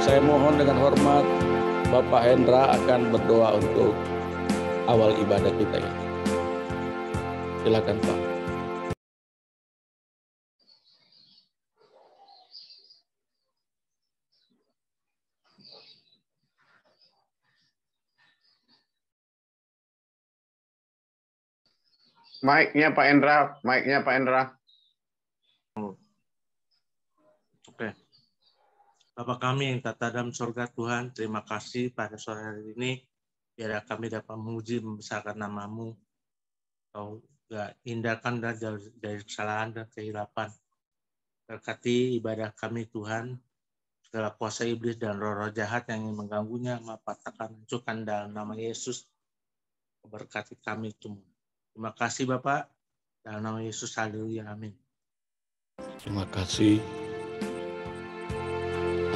Saya mohon dengan hormat Bapak Hendra akan berdoa untuk awal ibadah kita ini. Silakan Pak. Mic-nya Pak Hendra. Oke. Bapak kami yang tata dalam surga Tuhan, terima kasih pada sore hari ini. Biar kami dapat memuji membesarkan nama-Mu. Kau hindarkan dari kesalahan dan kehilapan. Berkati ibadah kami Tuhan, segala kuasa iblis dan roh-roh jahat yang ingin mengganggunya, patahkan, hancurkan dalam nama Yesus. Berkati kami semua. Terima kasih Bapak, dalam nama Yesus, haleluya, amin. Terima kasih.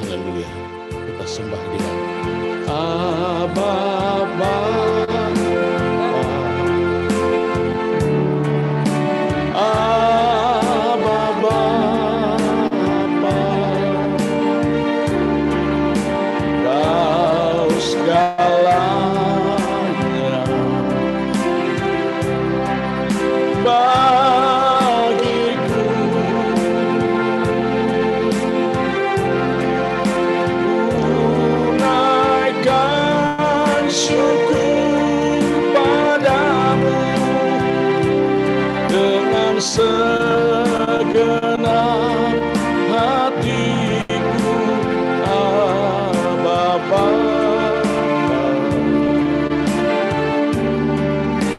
Haleluya. Kita sembah Dia. Aba Bapa. Aba Bapa. Kau segalanya bagiku. Naikkan syukur padamu dengan segenap hatiku. Aba Bapa,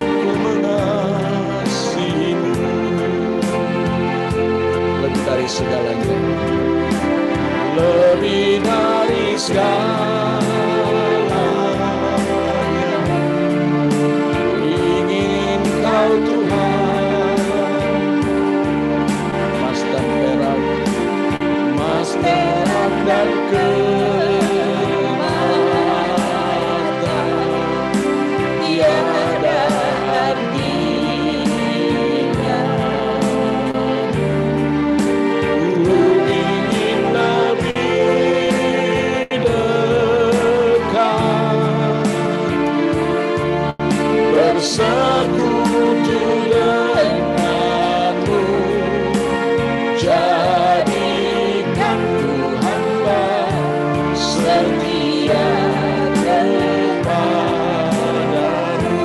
ku mengasihimu lebih dari segalanya, lebih dari segalanya. Ingin Kau Tuhan, emas dan perak dan permata tiada artinya. Ku ingin lebih dekat, bersekutu denganmu. Jadikan ku hamba setia kepadamu.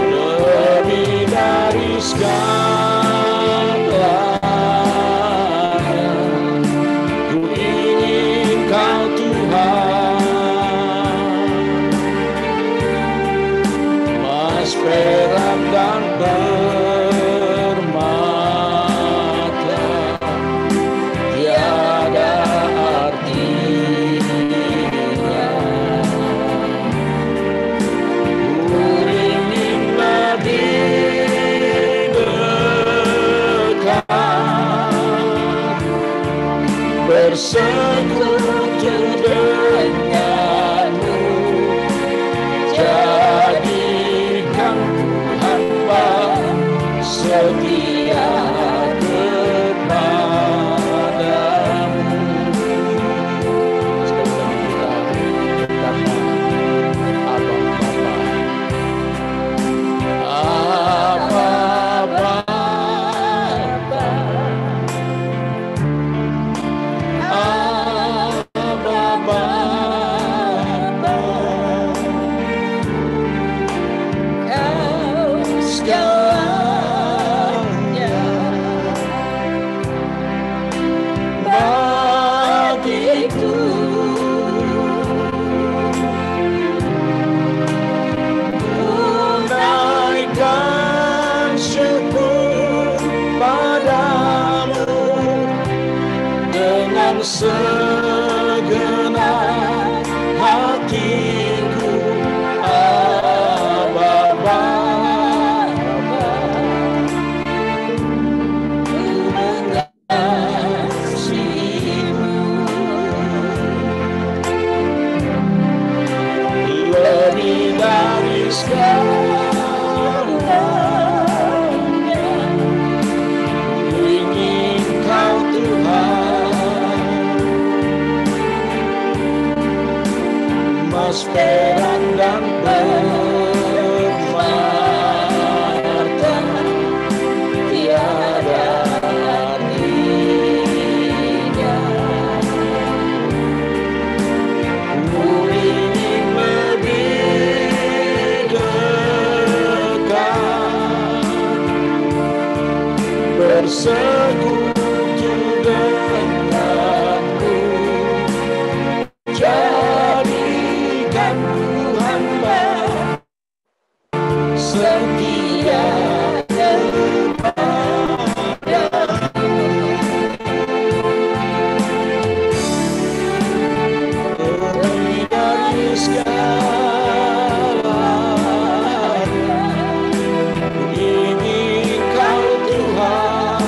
Lebih dari segalanya, ku ingin Kau Tuhan, emas, perak, dan permata tiada artinya. Ku ingin lebih dekat, bersekutu denganmu. Jadikan ku hamba setia kepadamu. Sekali lagi kita kata Aba Bapa. Aba Bapa. Aba Bapa. Kau segalanya bagiku. Ku naikkan syukur padamu dengan segenap hatiku. Aba Bapa, ku mengasihimu lebih dari segalanya. Ingin Kau Tuhan, bersekutu denganmu. Jadikan ku hamba setia kepadamu. Lebih dari segalanya, ku ingin Kau Tuhan.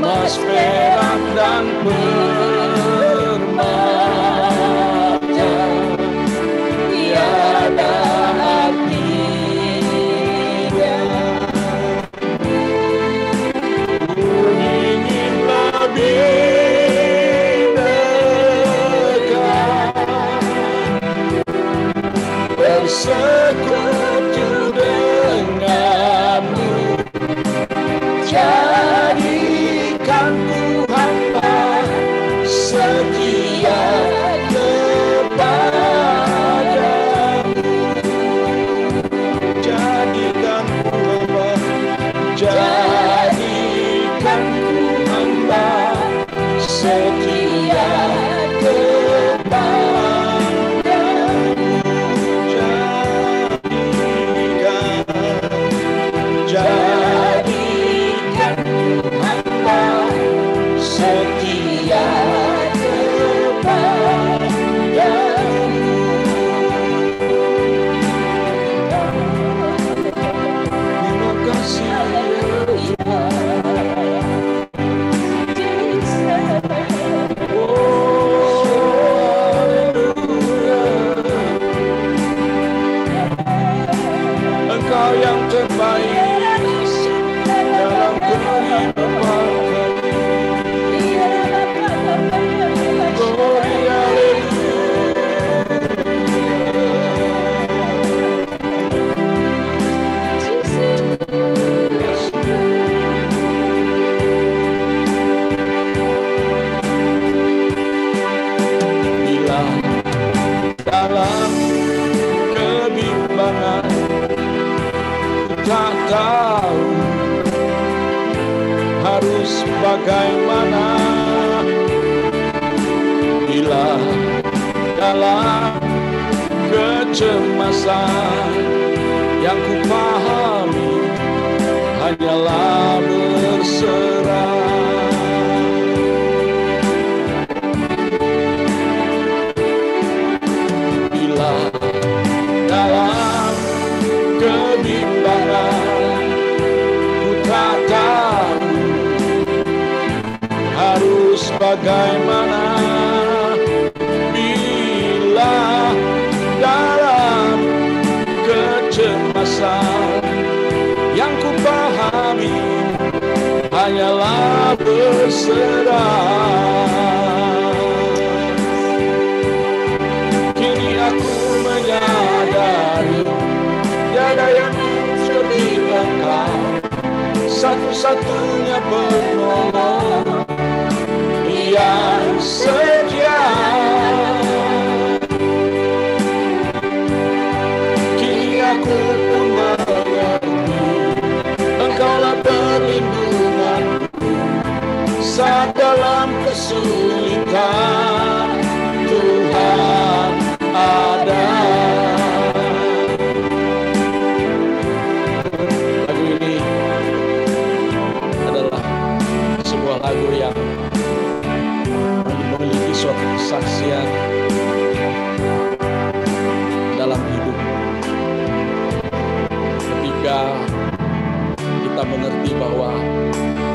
Emas, perak, dan permata tiada artinya. Ku ingin lebih dekat, bersekutu denganmu. Jadikan ku hamba setia kepadamu. Jadikan ku hamba, jadikan ku hamba setia kepadamu. Jadikan ku hamba setia kepadamu. Terima kasih ya Tuhan. Oh, haleluya. Engkau yang terbaik dalam kehidupan kami. Glory, bila dalam kebimbangan ku tak tahu harus bagaimana, bila dalam kecemasan yang ku pahami hanyalah berserah. Bila dalam kebimbangan ku tak tahu harus bagaimana, bila dalam kecemasan yang ku pahami hanyalah berserah. Kini aku menyadari tiada yang seperti Engkau, satu-satunya penolong yang setia. Kini aku pun mengerti Engkaulah perlindunganku saat dalam kesulitan. Tuhan ada. Lagu ini adalah sebuah lagu yang memiliki suatu kesaksian dalam hidup. Ketika kita mengerti bahwa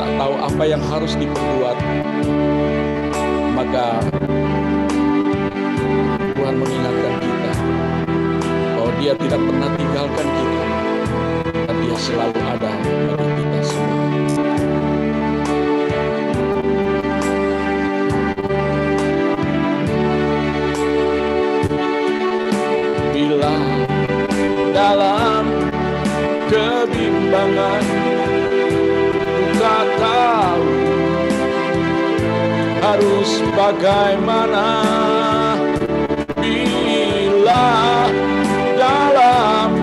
tak tahu apa yang harus diperbuat, maka Tuhan mengingatkan kita bahwa Dia tidak pernah tinggalkan kita, dan Dia selalu ada bagi kita semua. Bila dalam kebimbangan ku tak tahu harus bagaimana, bila dalam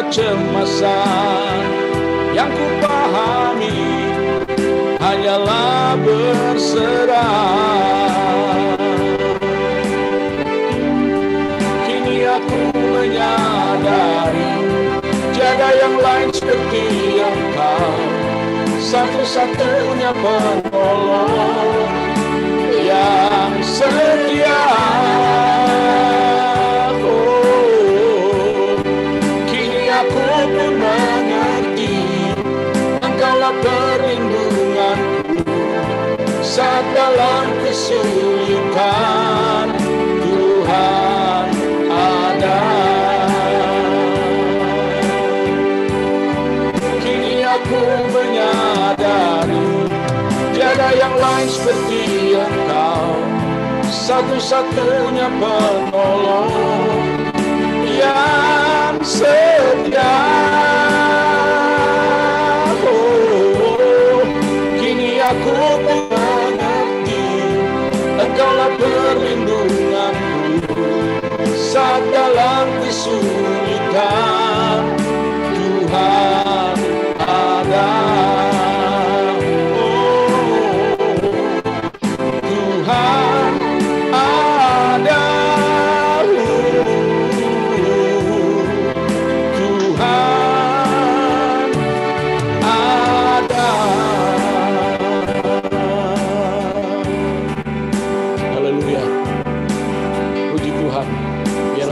kecemasan. Yang ku pahami hanyalah berserah. Kini aku menyadari tiada yang lain seperti Engkau, satu-satunya penolong yang setia. Oh, kini aku pun mengerti Engkaulah perlindunganku saat dalam kesulitan. Tuhan ada. Kini aku menyadari tiada yang lain seperti Engkau, satu-satunya penolong yang setia. Oh, kini aku mengerti Engkaulah perlindunganku saat dalam kesulitan. Tuhan ada.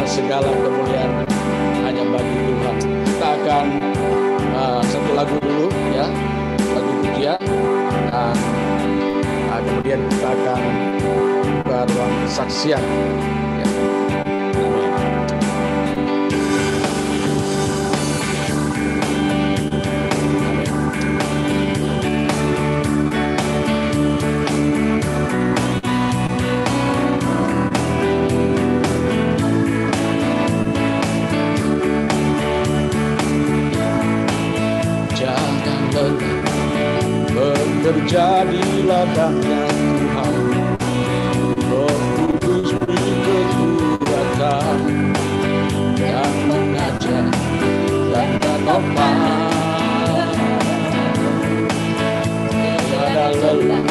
Segala kemuliaan hanya bagi Tuhan. Kita akan satu lagu dulu ya, lagu pujian, dan kemudian kita akan ke ruang kesaksian ya. Bekerja di ladangnya Tuhan, Roh Kudus beri kekuatan yang mengajar dan menopang. Tiada lelah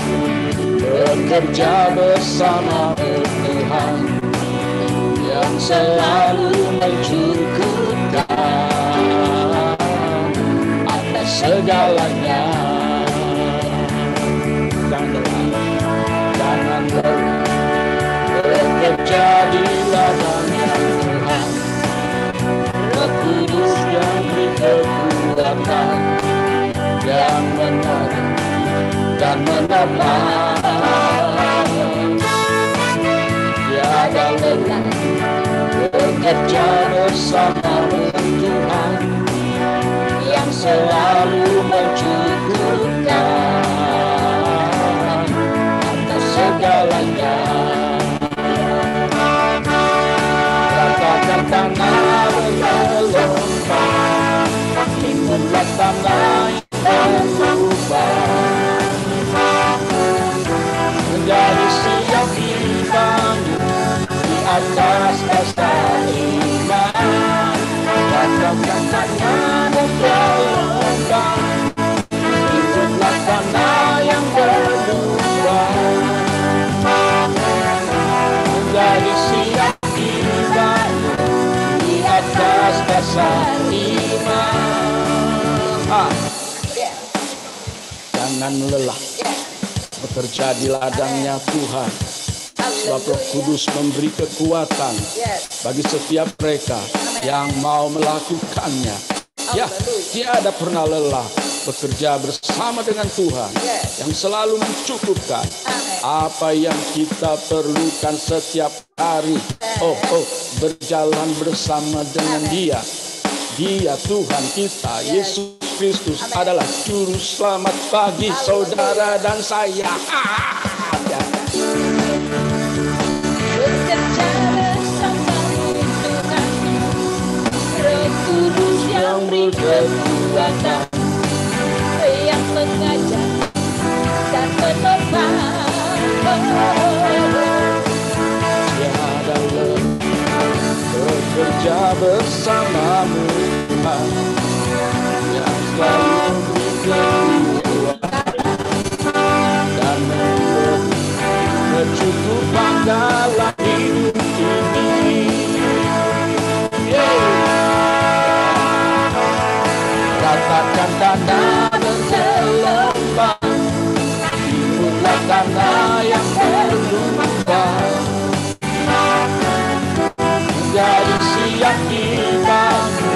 bekerja bersama Tuhan yang selalu mencukupkan atas segalanya. Jangan bekerja di ladangnya Tuhan, Roh Kudus yang beri kekuatan yang menarik dan menopang. Tiada lelah bekerja bersama Tuhan yang selalu mencukupkan segalanya. Katakan tanah bergelombang, timbullah tanah yang berubah menjadi siap dibangun di atas dasar iman. Katakan tanah bergelombang, timbullah tanah yang berubah menjadi siap dibangun di atas dasar iman. Jangan lelah bekerja di ladangnya Tuhan, sebab Roh Kudus memberi kekuatan bagi setiap mereka yang mau melakukannya. Ya, tiada pernah lelah bekerja bersama dengan Tuhan yang selalu mencukupkan apa yang kita perlukan setiap hari. Berjalan bersama dengan Dia. Dia Tuhan kita, Yesus Kristus adalah juru selamat bagi saudara dan saya. Bekerja bersama Tuhan, Roh Kudus yang beri kekuatan, yang mengajar dan menopang. Tiada lelah bekerja bersamamu Tuhan yang selalu memberi kekuatan dan memberi kecukupan dalam hidup ini. Katakan tanah bergelombang, timbulah tanah yang berlubang, menjadi siap dibangun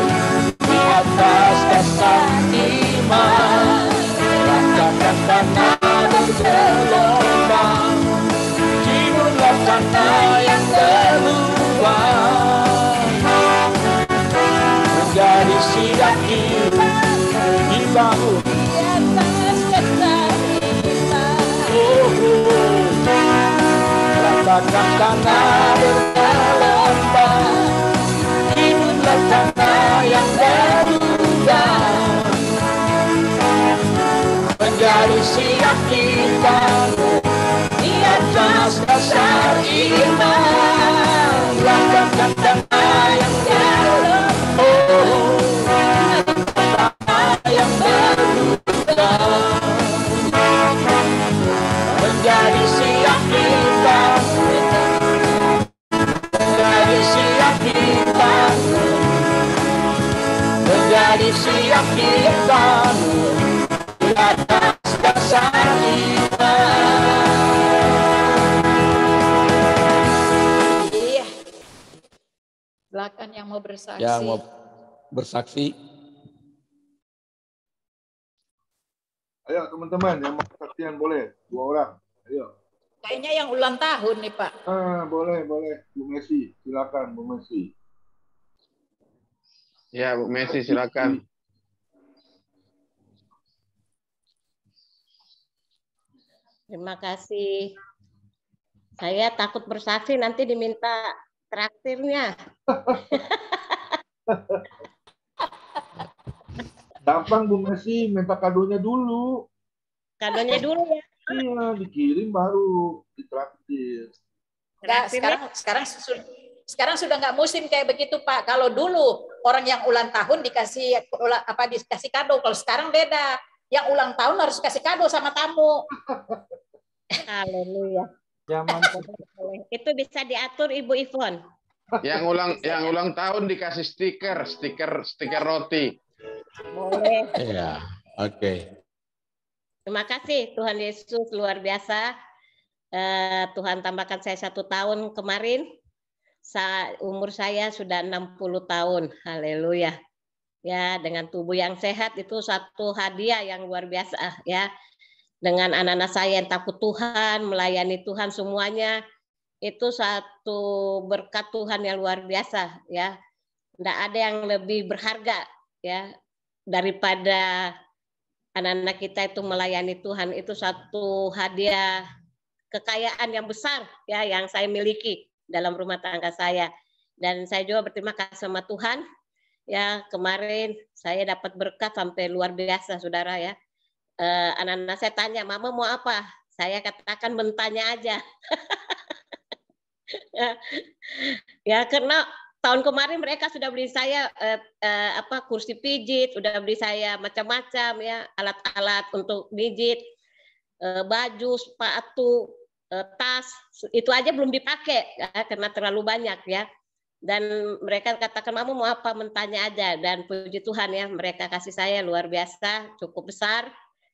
di atas dasar iman. Katakan tanah bergelombang, timbulah tanah yang berlubang, menjadi siap dibangun di atas dasar iman. Katakan tanah bergelombang, timbulah tanah yang berlubang, menjadi siap dibangun di atas dasar iman. Katakan tanah yang bergelombang, yang berlubang, menjadi siap dibangun, menjadi siap dibangun, menjadi siap dibangun di atas dasar iman. Iya. Silakan yang mau bersaksi. Yang mau bersaksi. Ayo teman-teman yang mau kesaksian boleh, 2 orang. Ayo. Kayaknya yang ulang tahun nih Pak. Boleh. Bu Messi, silakan Bu Messi. Ya, Bu Messi silakan. Terima kasih. Saya takut bersaksi nanti diminta traktirnya. Gampang Bu Messi, minta kadonya dulu. Kadonya dulu ya. Iya, dikirim baru ditraktir. Enggak, sekarang sudah nggak musim kayak begitu Pak. Kalau dulu orang yang ulang tahun dikasih kado, kalau sekarang beda. Yang ulang tahun harus kasih kado sama tamu. Haleluya. Zaman Itu bisa diatur Ibu Ivon. Yang ulang tahun dikasih stiker roti. Boleh. Ya, oke. Terima kasih Tuhan Yesus, luar biasa. Tuhan tambahkan saya 1 tahun kemarin. Umur saya sudah 60 tahun. Haleluya. Ya, dengan tubuh yang sehat itu satu hadiah yang luar biasa ya. Dengan anak-anak saya yang takut Tuhan, melayani Tuhan semuanya, itu satu berkat Tuhan yang luar biasa ya. Tidak ada yang lebih berharga ya daripada anak-anak kita itu melayani Tuhan. Itu satu hadiah kekayaan yang besar ya yang saya miliki dalam rumah tangga saya. Dan saya juga berterima kasih sama Tuhan. Ya, kemarin saya dapat berkat sampai luar biasa, saudara ya. Anak-anak saya tanya, Mama mau apa? Saya katakan mentanya aja. Ya, karena tahun kemarin mereka sudah beli saya kursi pijit, sudah beli saya macam-macam ya, alat-alat untuk pijit, baju, sepatu, tas, itu aja belum dipakai ya, karena terlalu banyak ya. Dan mereka katakan, Mama mau apa? Mentanya aja. Dan puji Tuhan ya, mereka kasih saya luar biasa, cukup besar.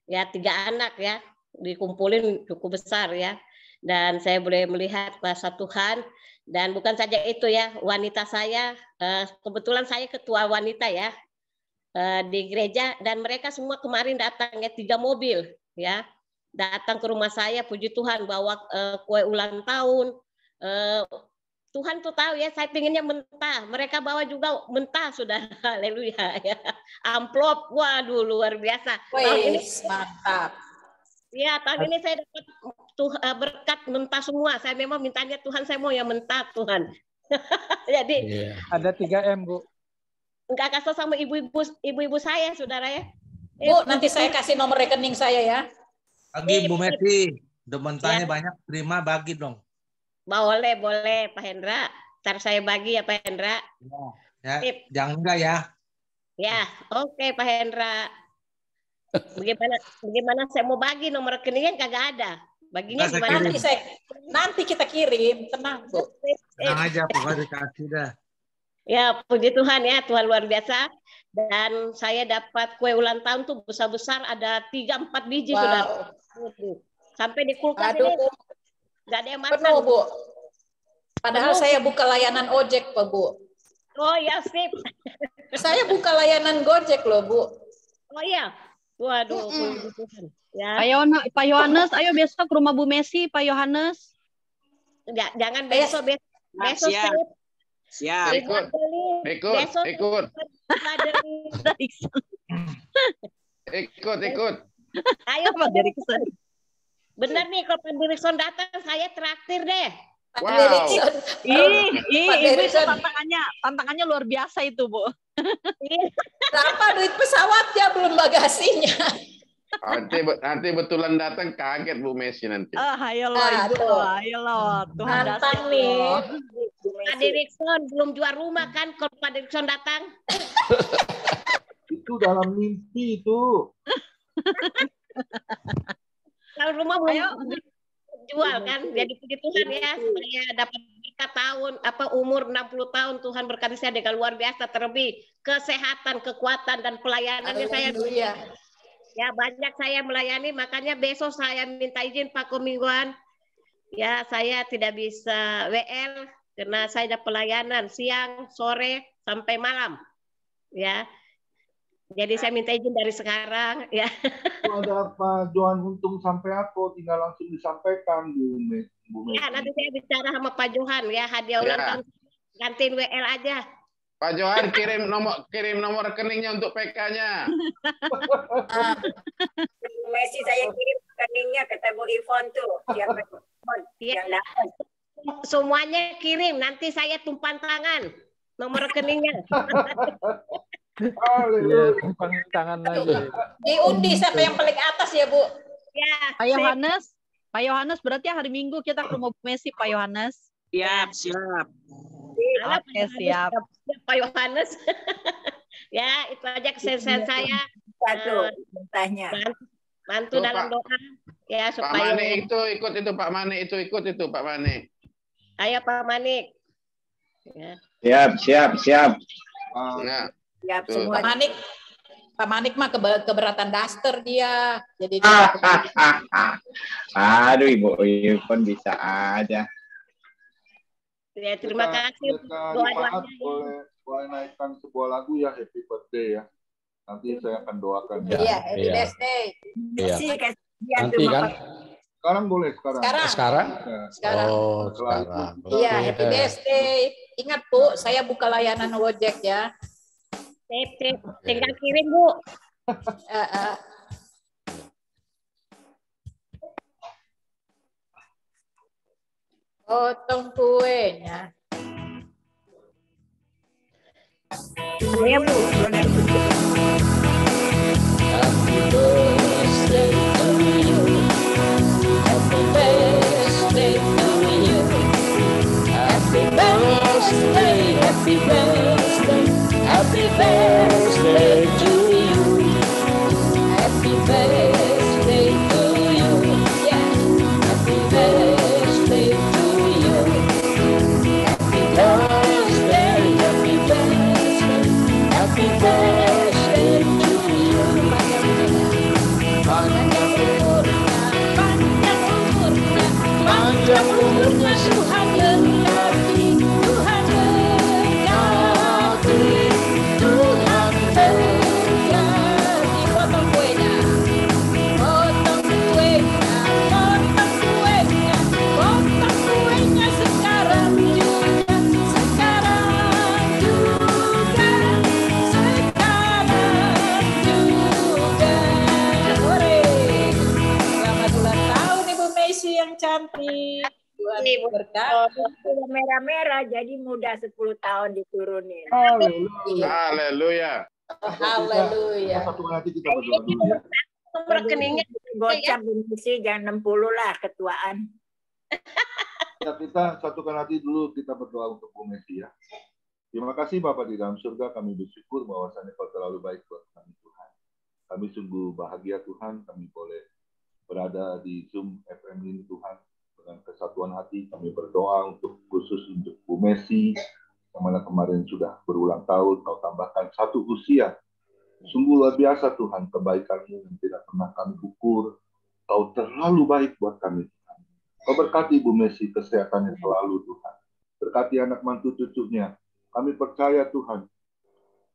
Ya, 3 anak ya, dikumpulin cukup besar ya. Dan saya boleh melihat kuasa Tuhan. Dan bukan saja itu ya, wanita saya, kebetulan saya ketua wanita ya, di gereja. Dan mereka semua kemarin datang ya, 3 mobil ya. Datang ke rumah saya, puji Tuhan, bawa kue ulang tahun, Tuhan tuh tahu ya, saya pinginnya mentah. Mereka bawa juga mentah, sudah. Haleluya. Ya. Amplop, waduh luar biasa. Tahun ini mantap. Ya, tahun ini saya dapat berkat mentah semua. Saya memang mintanya Tuhan, saya mau yang mentah Tuhan. Jadi ada 3M, Bu. Enggak kasih sama ibu-ibu saya, saudara ya. Bu, nanti saya kasih nomor rekening saya ya. Bagi Bu Messi, udah mentahnya banyak, terima bagi dong. Boleh Pak Hendra. Ntar saya bagi ya Pak Hendra. Ya, jangan enggak ya. Ya, oke Pak Hendra. Bagaimana saya mau bagi nomor rekeningnya kagak ada. Baginya gimana? Nanti kita kirim, tenang Bu. Tenang aja, pokoknya dikasih dah. Ya, puji Tuhan ya, Tuhan luar biasa. Dan saya dapat kue ulang tahun tuh besar-besar, ada 3-4 biji sudah. Sampai di kulkas ini nggak ada yang makan. Penuh Bu. Padahal saya buka layanan ojek Pak Bu. Oh ya, sip. Saya buka layanan Gojek loh Bu. Oh iya. Waduh, puji Tuhan. Ya. Pak Yohanes, ayo besok ke rumah Bu Messi, Pak Yohanes. Jangan besok. Besok siap. Ikut. Ikut. Ayo Pak Dirikson. Benar nih, kalau Pak Dirikson datang, saya traktir deh. Wow. Ibu itu tantangannya luar biasa itu, Bu. Berapa duit pesawatnya, belum bagasinya. Nanti betulan datang kaget Bu Messi nanti. Ayo loh. Tuhan datang nih. Pak Dirikson belum jual rumah kan kalau Pak Dirikson datang? Itu dalam mimpi itu. Kalau rumah belum jual kan, jadi puji Tuhan ya, saya dapat umur 60 tahun, Tuhan berkati saya dengan luar biasa, terlebih kesehatan, kekuatan dan pelayanannya saya. Ya banyak saya melayani, makanya besok saya minta izin Pak Komingguan. Ya saya tidak bisa WL karena saya ada pelayanan siang, sore sampai malam. Ya. Jadi saya minta izin dari sekarang ya. Kalau ada Pak Johan Untung sampai aku tinggal langsung disampaikan Bu Messi. Ya, nanti saya bicara sama Pak Johan ya, hadiah ulang tahun gantiin WL aja. Pak Johan kirim nomor rekeningnya untuk PK-nya. Bu Messi saya kirim rekeningnya ke Bu Ivon tuh. Semuanya kirim, nanti saya tumpang tangan nomor rekeningnya. Tumpang tangan lagi. Diundi sampai yang paling atas ya Bu. Ya. Pak Yohanes berarti hari Minggu kita ke rumah Bu Messi, Pak Yohanes. Siap. Oke, siap. Pak Yohanes. Ya, itu aja kesehatan saya. Tanya. Bantu dalam doa ya supaya Pak Manik itu ikut itu Pak Manik itu Pak Manik. Ayo Pak Manik. Ya. Siap. Siap semua. Pak Manik mah keberatan daster dia. Jadi Aduh Ibu Ivon bisa aja. Ya, terima kasih. Doa-doanya boleh naikkan sebuah lagu ya, Happy Birthday ya. Nanti saya akan doakan. Iya, Happy Birthday. Nanti kan? Sekarang boleh Sekarang? Oh, sekarang. Iya, Happy Birthday. Ingat Bu, saya buka layanan Gojek ya. Tinggal kirim Bu. Potong kuenya. Iya Bu. Happy birthday to you. Happy birthday to you. Happy birthday, happy birthday, happy birthday to you. Happy birthday to you. Yeah. Happy birthday to you. Happy birthday, happy birthday, happy birthday to you. Panjang umurnya Tuhan berkati, Tuhan berkati, Tuhan berkati. Potong kuenya, potong kuenya, potong kuenya, potong kuenya sekarang juga, sekarang juga, sekarang juga. Hore. Selamat ulang tahun Ibu Messi yang cantik. Tuhan berkati. Merah-merah jadi muda 10 tahun diturunin. Haleluya. Haleluya. Satu nanti kita berdoa dulu ya. Rekeningnya Gocap Bu Messi jangan 60 lah ketuaan. Ya, kita satukan hati dulu, kita berdoa untuk Bu Messi ya. Terima kasih Bapa di dalam surga, kami bersyukur bahwasannya Kau terlalu baik buat kami Tuhan. Kami sungguh bahagia Tuhan, kami boleh berada di Zoom FM ini Tuhan. Dengan kesatuan hati kami berdoa khusus untuk Bu Messi, yang mana kemarin sudah berulang tahun, Kau tambahkan 1 usia. Sungguh luar biasa Tuhan, kebaikan-Mu yang tidak pernah kami ukur. Kau terlalu baik buat kami Tuhan. Kau berkati Bu Messi kesehatannya selalu Tuhan. Berkati anak mantu cucunya. Kami percaya Tuhan.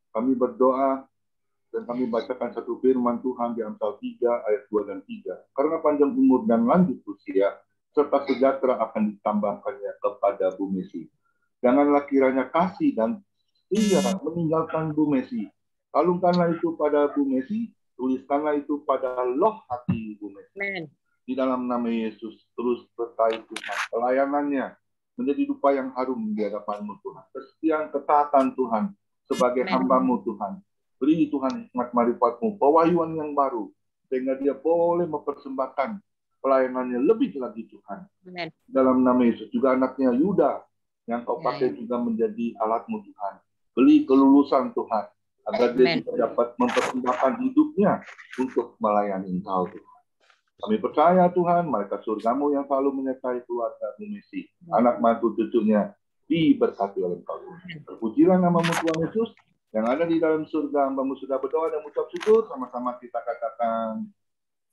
Kami berdoa dan kami bacakan satu firman Tuhan di Amsal 3 ayat 2 dan 3. Karena panjang umur dan lanjut usia, serta sejahtera akan ditambahkannya kepada Bu Messi. Janganlah kiranya kasih dan setia meninggalkan Bu Messi. Kalungkanlah itu pada Bu Messi, tuliskanlah itu pada loh hati Bu Messi. Amen. Di dalam nama Yesus, terus berkait Tuhan. Pelayanannya menjadi dupa yang harum di hadapan-Mu Tuhan. Kesetiaan ketaatan Tuhan sebagai hamba-Mu Tuhan. Beri Tuhan hikmat marifat-Mu, pewahyuan yang baru, sehingga dia boleh mempersembahkan pelayanannya lebih lagi Tuhan. Amen. Dalam nama Yesus juga anaknya Yuda yang Kau pakai juga menjadi alat-Mu Tuhan. Beri kelulusan Tuhan agar dia juga dapat mempersembahkan hidupnya untuk melayani Engkau Tuhan. Kami percaya Tuhan, malaikat surga-Mu yang selalu menyertai keluarga Bu Messi, anak mantu cucunya, diberkati oleh Engkau Tuhan. Terpujilah nama-Mu Tuhan Yesus yang ada di dalam surga. Hamba-Mu sudah berdoa dan mengucap syukur, sama-sama kita katakan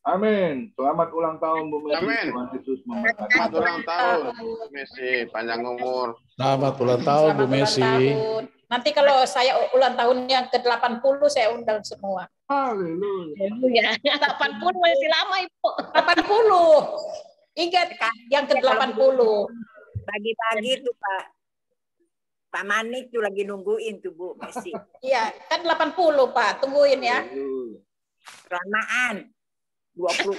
amin. Selamat ulang tahun Bu Messi. Amin. Tuhan Yesus memberkati. Selamat ulang tahun Bu Messi, panjang umur. Selamat ulang tahun Bu Messi. Nanti kalau saya ulang tahun yang ke-80 saya undang semua. Haleluya. 80 masih lama Ibu. 80. Ingat yang ke-80. Pagi-pagi tuh Pak Manik tuh lagi nungguin tuh Bu Messi. Iya, kan 80 Pak, tungguin ya. Kelamaan. 20.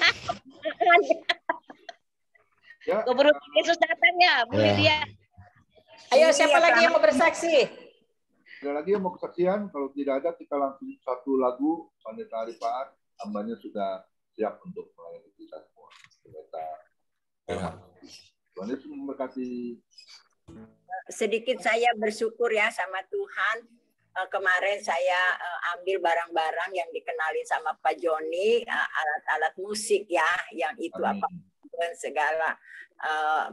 Ya. Keburu Yesus datang ya, Bu Lydia. Ayo siapa lagi yang mau bersaksi? Ada lagi yang mau kesaksian? Kalau tidak ada, kita langsung satu lagu. Pendeta Arifaat, hambanya sudah siap untuk melayani kita semua. Pendeta. Tuhan Yesus memberkati. Sedikit saya bersyukur ya sama Tuhan. Kemarin saya ambil barang-barang yang dikenalin sama Pak Joni, alat-alat musik ya, yang itu apa segala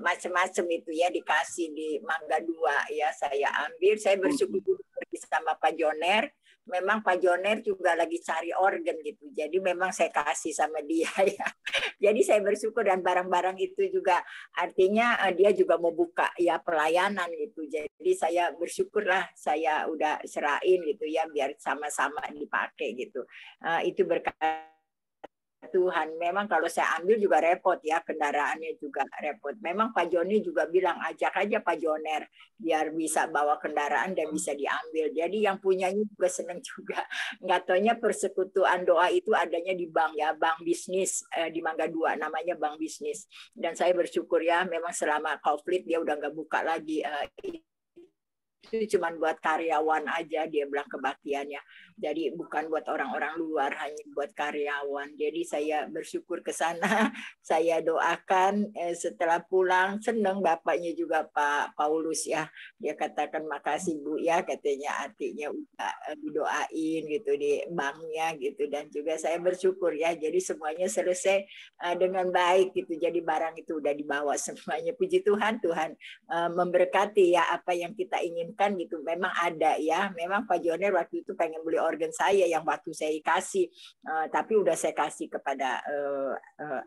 macam-macam itu ya dikasih di Mangga 2 ya, saya ambil. Saya bersyukur sama Pak Joner. Memang Pak Joner juga lagi cari organ gitu, jadi memang saya kasih sama dia ya. Jadi saya bersyukur, dan barang-barang itu juga artinya dia juga mau buka ya pelayanan gitu. Jadi saya bersyukurlah, saya udah serahin gitu ya, biar sama-sama dipakai gitu. Itu berkat Tuhan. Memang kalau saya ambil juga repot ya, kendaraannya juga repot. Memang Pak Joni juga bilang ajak aja Pak Joner biar bisa bawa kendaraan dan bisa diambil. Jadi yang punyanya juga senang juga. Nggak taunya persekutuan doa itu adanya di bank ya, bank bisnis di Mangga 2, namanya bank bisnis. Dan saya bersyukur ya, memang selama COVID dia udah nggak buka lagi. Itu cuma buat karyawan aja, dia bilang kebaktiannya. Jadi bukan buat orang-orang luar, hanya buat karyawan. Jadi saya bersyukur ke sana, saya doakan. Setelah pulang senang bapaknya juga Pak Paulus ya. Dia katakan makasih Bu ya, katanya artinya udah didoain gitu di banknya gitu. Dan juga saya bersyukur ya, jadi semuanya selesai dengan baik gitu. Jadi barang itu udah dibawa semuanya. Puji Tuhan, Tuhan memberkati ya apa yang kita inginkan gitu. Memang ada ya, memang Pak Joner waktu itu pengen beli organ saya yang waktu saya kasih, tapi udah saya kasih kepada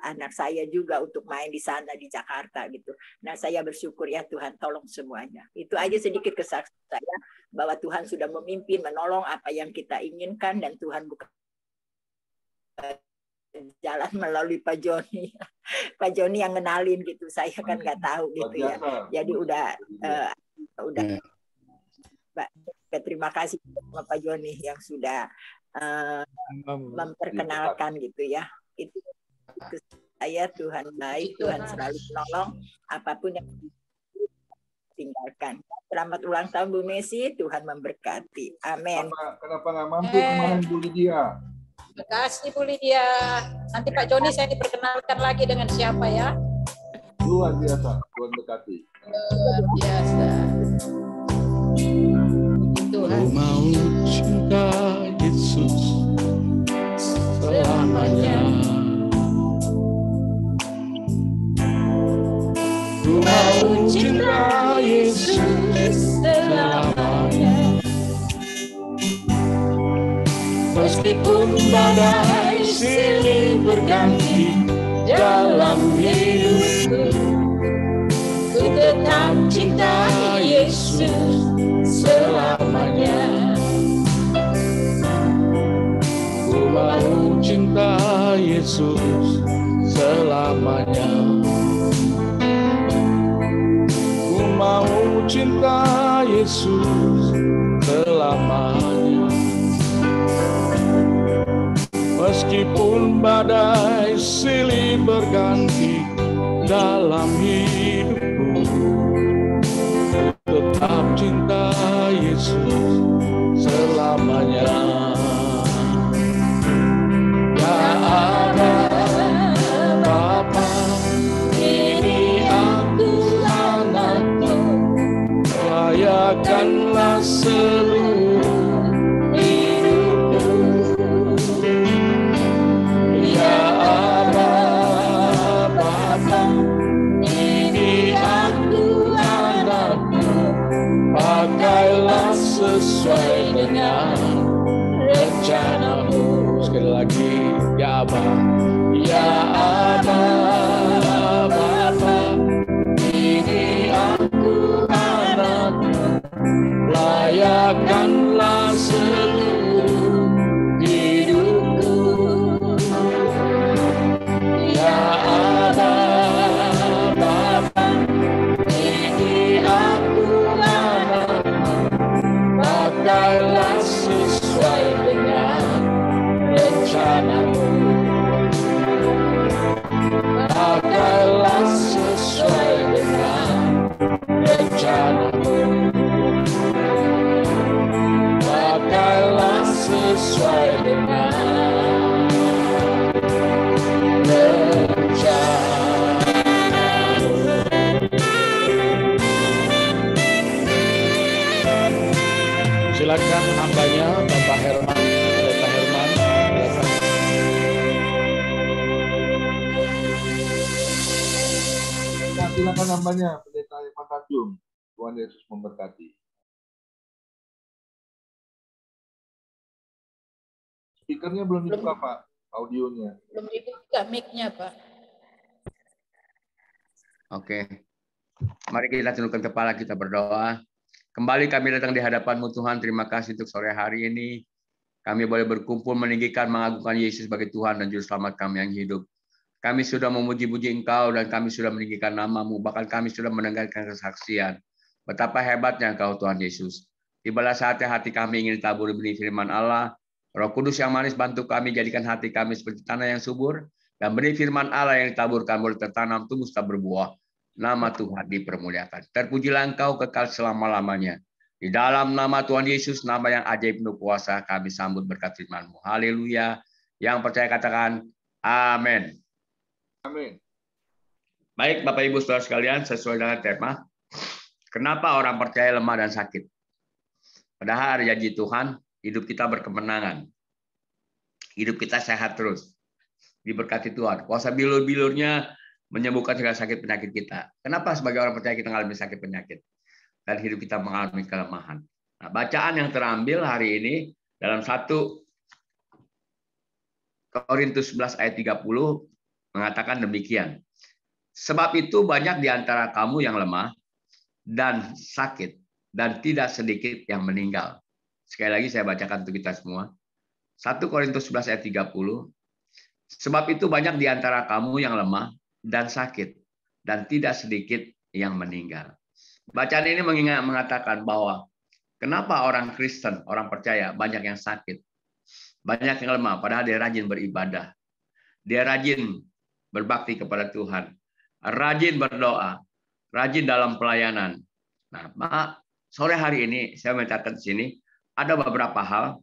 anak saya juga untuk main di sana di Jakarta gitu. Nah saya bersyukur ya Tuhan, tolong semuanya. Itu aja sedikit kesaksian saya bahwa Tuhan sudah memimpin, menolong apa yang kita inginkan, dan Tuhan bukan jalan melalui Pak Joni. Pak Joni yang ngenalin gitu, saya kan nggak tahu gitu ya. Jadi udah terima kasih sama Pak Joni yang sudah memperkenalkan gitu ya. Itu saya, Tuhan baik, Tuhan selalu menolong apapun yang tinggalkan. Selamat ulang tahun Bu Messi, Tuhan memberkati. Amin. Kenapa nggak mampu kemarin Bu Lydia? Terima kasih Bu Lydia. Nanti Pak Joni saya diperkenalkan lagi dengan siapa ya? Luar biasa, Tuhan berkati. Luar biasa. Tuhan. Ku mau cinta Yesus selamanya. Ku mau cinta Yesus selamanya. Meskipun badai silih berganti dalam hidupku, ku tetap cinta Yesus selamanya. Ku mau cinta Yesus selamanya. Ku mau cinta Yesus selamanya. Meskipun badai silih berganti dalam hidupku, tetap cinta Yesus selamanya. Ya Allah Bapa, ini aku anakmu, layakanlah seluruh hidupku. Ya Allah Bapa, ini aku anakmu, pakailah sesuai dengan rencanamu. Sekali lagi, ya Abba, ya Abba Bapa, ini aku anakmu, layakanlah seluruh hidupku. Ya Abba Bapa, ini aku anakmu, pakailah sesuai dengan rencanamu. Pakailah sesuai dengan rencanamu. Pakailah sesuai dengan rencanamu. Silakan hambanya Bapak Herman, Pendeta Herman. Silakan hambanya Pendeta Herman Tanjung. Tuhan Yesus memberkati. Speakernya belum dibuka, Pak. Audionya. Belum dibuka mic-nya, Pak. Oke. Mari kita tundukkan kepala, kita berdoa. Kembali kami datang di hadapan-Mu Tuhan. Terima kasih untuk sore hari ini. Kami boleh berkumpul meninggikan, mengagungkan Yesus sebagai Tuhan dan Juru Selamat kami yang hidup. Kami sudah memuji-puji Engkau dan kami sudah meninggikan nama-Mu. Bahkan kami sudah mendengarkan kesaksian. Betapa hebatnya Engkau Tuhan Yesus. Tibalah saatnya hati kami ingin ditaburi benih firman Allah. Roh Kudus yang manis bantu kami, jadikan hati kami seperti tanah yang subur. Dan benih firman Allah yang ditaburkan boleh tertanam, tumbuh, serta berbuah. Nama Tuhan dipermuliakan. Terpujilah Engkau kekal selama-lamanya. Di dalam nama Tuhan Yesus, nama yang ajaib penuh kuasa, kami sambut berkat firman-Mu. Haleluya. Yang percaya katakan, amin. Amin. Baik, Bapak Ibu Saudara sekalian, sesuai dengan tema, kenapa orang percaya lemah dan sakit? Padahal ada janji Tuhan, hidup kita berkemenangan. Hidup kita sehat terus. Diberkati Tuhan. Kuasa bilur-bilurnya menyembuhkan segala sakit penyakit kita. Kenapa sebagai orang percaya kita mengalami sakit penyakit? Dan hidup kita mengalami kelemahan. Nah, bacaan yang terambil hari ini dalam 1 Korintus 11 ayat 30 mengatakan demikian. Sebab itu banyak di antara kamu yang lemah dan sakit, dan tidak sedikit yang meninggal. Sekali lagi saya bacakan untuk kita semua. 1 Korintus 11 ayat 30. Sebab itu banyak di antara kamu yang lemah dan sakit, dan tidak sedikit yang meninggal. Bacaan ini mengatakan bahwa kenapa orang Kristen, orang percaya, banyak yang sakit, banyak yang lemah, padahal dia rajin beribadah. Dia rajin berbakti kepada Tuhan, rajin berdoa, rajin dalam pelayanan. Nah, sore hari ini saya mencatat di sini ada beberapa hal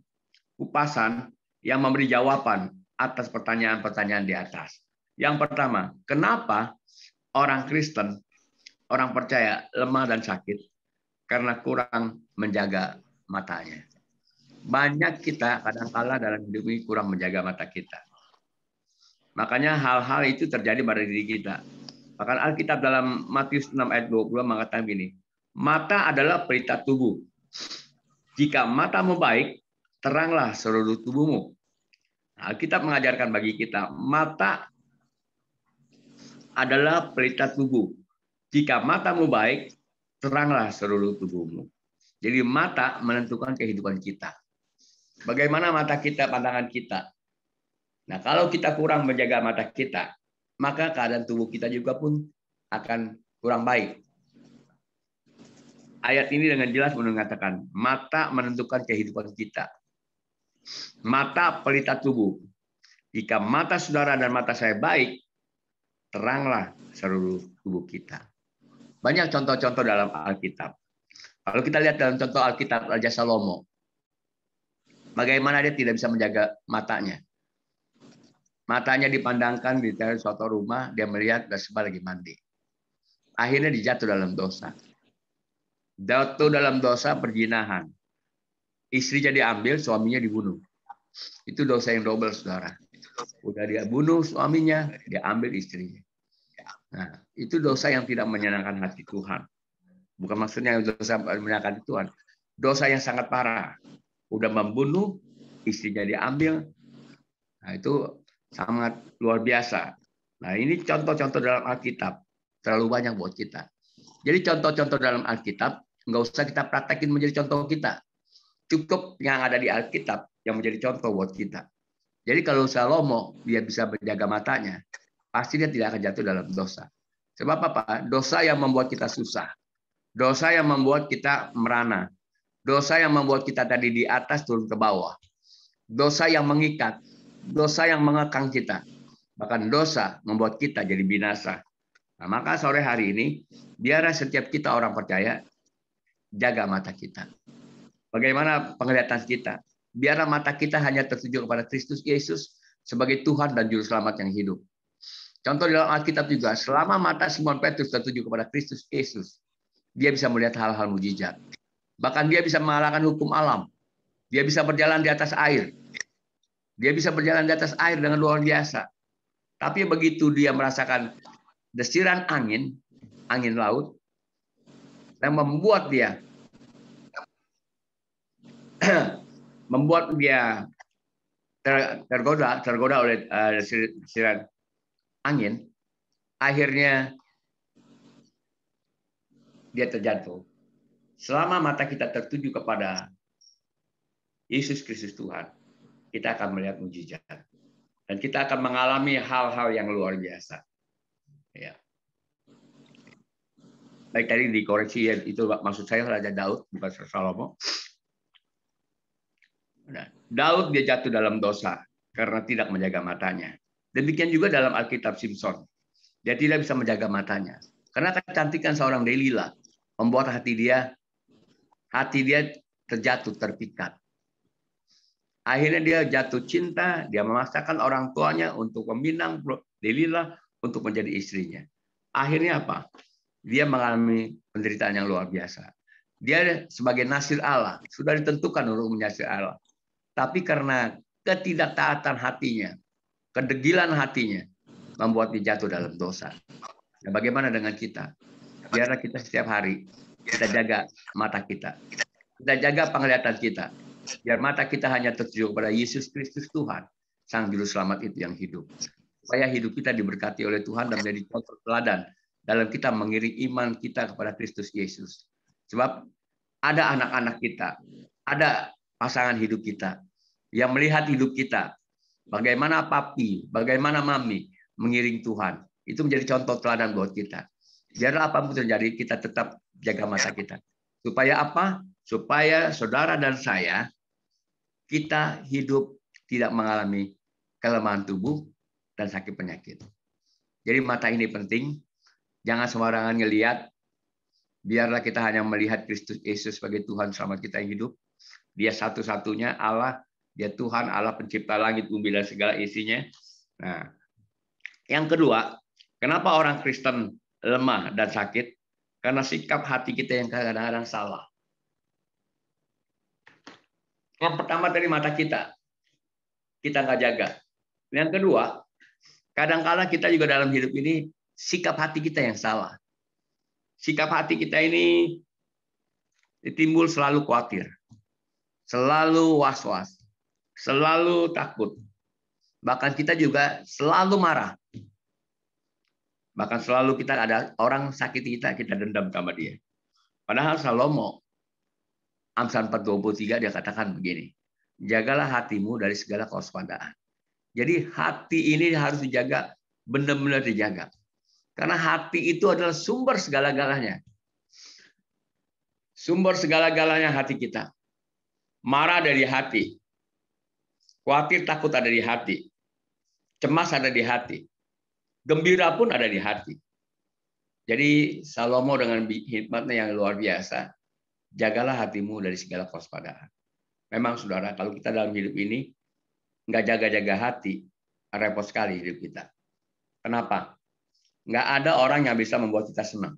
kupasan yang memberi jawaban atas pertanyaan-pertanyaan di atas. Yang pertama, kenapa orang Kristen, orang percaya lemah dan sakit? Karena kurang menjaga matanya. Banyak kita kadang-kala dalam hidup ini kurang menjaga mata kita. Makanya hal-hal itu terjadi pada diri kita. Bahkan Alkitab dalam Matius 6 ayat 20 mengatakan gini, mata adalah pelita tubuh. Jika matamu baik, teranglah seluruh tubuhmu. Alkitab mengajarkan bagi kita, mata adalah pelita tubuh. Jika matamu baik, teranglah seluruh tubuhmu. Jadi mata menentukan kehidupan kita. Bagaimana mata kita, pandangan kita. Nah, kalau kita kurang menjaga mata kita, maka keadaan tubuh kita juga pun akan kurang baik. Ayat ini dengan jelas mengatakan, mata menentukan kehidupan kita. Mata pelita tubuh. Jika mata saudara dan mata saya baik, teranglah seluruh tubuh kita. Banyak contoh-contoh dalam Alkitab. Kalau kita lihat dalam contoh Alkitab Raja Salomo, bagaimana dia tidak bisa menjaga matanya. Matanya dipandangkan di suatu rumah, dia melihat Batseba lagi mandi. Akhirnya dia jatuh dalam dosa. Jatuh dalam dosa perzinahan. Istrinya diambil, suaminya dibunuh. Itu dosa yang double, saudara. Udah dia bunuh suaminya, dia ambil istrinya. Nah, itu dosa yang tidak menyenangkan hati Tuhan. Bukan maksudnya dosa menyenangkan Tuhan. Dosa yang sangat parah. Udah membunuh, istrinya diambil. Nah, itu sangat luar biasa. Nah, ini contoh-contoh dalam Alkitab. Terlalu banyak buat kita. Jadi contoh-contoh dalam Alkitab, nggak usah kita praktekin menjadi contoh kita. Cukup yang ada di Alkitab yang menjadi contoh buat kita. Jadi kalau Salomo, dia bisa menjaga matanya, pasti dia tidak akan jatuh dalam dosa. Sebab apa? Dosa yang membuat kita susah. Dosa yang membuat kita merana. Dosa yang membuat kita tadi di atas turun ke bawah. Dosa yang mengikat. Dosa yang mengekang kita. Bahkan dosa membuat kita jadi binasa. Nah, maka sore hari ini, biarlah setiap kita orang percaya, jaga mata kita. Bagaimana penglihatan kita? Biarlah mata kita hanya tertuju kepada Kristus Yesus sebagai Tuhan dan Juru Selamat yang hidup. Contoh dalam Alkitab juga, selama mata Simon Petrus tertuju kepada Kristus Yesus, dia bisa melihat hal-hal mujizat. Bahkan dia bisa mengalahkan hukum alam. Dia bisa berjalan di atas air. Dia bisa berjalan di atas air dengan luar biasa. Tapi begitu dia merasakan desiran angin, angin laut, yang membuat dia tergoda oleh desiran angin, akhirnya dia terjatuh. Selama mata kita tertuju kepada Yesus Kristus Tuhan, kita akan melihat mujizat. Dan kita akan mengalami hal-hal yang luar biasa. Ya. Baik, tadi dikoreksi, ya, itu maksud saya Raja Daud, bukan Salomo. Nah, Daud dia jatuh dalam dosa karena tidak menjaga matanya. Demikian juga dalam Alkitab Simson. Dia tidak bisa menjaga matanya. Karena kecantikan seorang Delila membuat hati dia terjatuh, terpikat. Akhirnya dia jatuh cinta, dia memaksakan orang tuanya untuk meminang Delila untuk menjadi istrinya. Akhirnya apa? Dia mengalami penderitaan yang luar biasa. Dia sebagai nasir Allah, sudah ditentukan untuk menyasir Allah. Tapi karena ketidaktaatan hatinya, kedegilan hatinya, membuat dia jatuh dalam dosa. Nah, bagaimana dengan kita? Biarlah kita setiap hari, kita jaga mata kita. Kita jaga penglihatan kita. Biar mata kita hanya tertuju kepada Yesus Kristus Tuhan, Sang Juru Selamat itu yang hidup. Supaya hidup kita diberkati oleh Tuhan dan menjadi contoh teladan dalam kita mengiring iman kita kepada Kristus Yesus. Sebab ada anak-anak kita, ada pasangan hidup kita yang melihat hidup kita. Bagaimana papi, bagaimana mami mengiring Tuhan. Itu menjadi contoh teladan buat kita. Biarlah apapun terjadi, kita tetap jaga mata kita. Supaya apa? Supaya saudara dan saya, kita hidup tidak mengalami kelemahan tubuh dan sakit penyakit. Jadi mata ini penting. Jangan sembarangan ngelihat. Biarlah kita hanya melihat Kristus Yesus sebagai Tuhan selamat kita yang hidup. Dia satu-satunya Allah. Dia Tuhan, Allah pencipta langit, bumi, dan segala isinya. Nah, yang kedua, kenapa orang Kristen lemah dan sakit? Karena sikap hati kita yang kadang-kadang salah. Yang pertama dari mata kita nggak jaga. Yang kedua, kadang-kala kita juga dalam hidup ini sikap hati kita yang salah. Sikap hati kita ini timbul selalu khawatir, selalu was-was, selalu takut. Bahkan kita juga selalu marah. Bahkan selalu kita ada orang sakiti kita dendam sama dia. Padahal Salomo, Amsal 4:23 dia katakan begini, jagalah hatimu dari segala kewaspadaan. Jadi hati ini harus dijaga, benar-benar dijaga. Karena hati itu adalah sumber segala-galanya. Sumber segala-galanya hati kita. Marah dari hati. Khawatir takut ada di hati. Cemas ada di hati. Gembira pun ada di hati. Jadi Salomo dengan hikmatnya yang luar biasa, jagalah hatimu dari segala kewaspadaan. Memang saudara, kalau kita dalam hidup ini nggak jaga-jaga hati, repot sekali hidup kita. Kenapa? Nggak ada orang yang bisa membuat kita senang.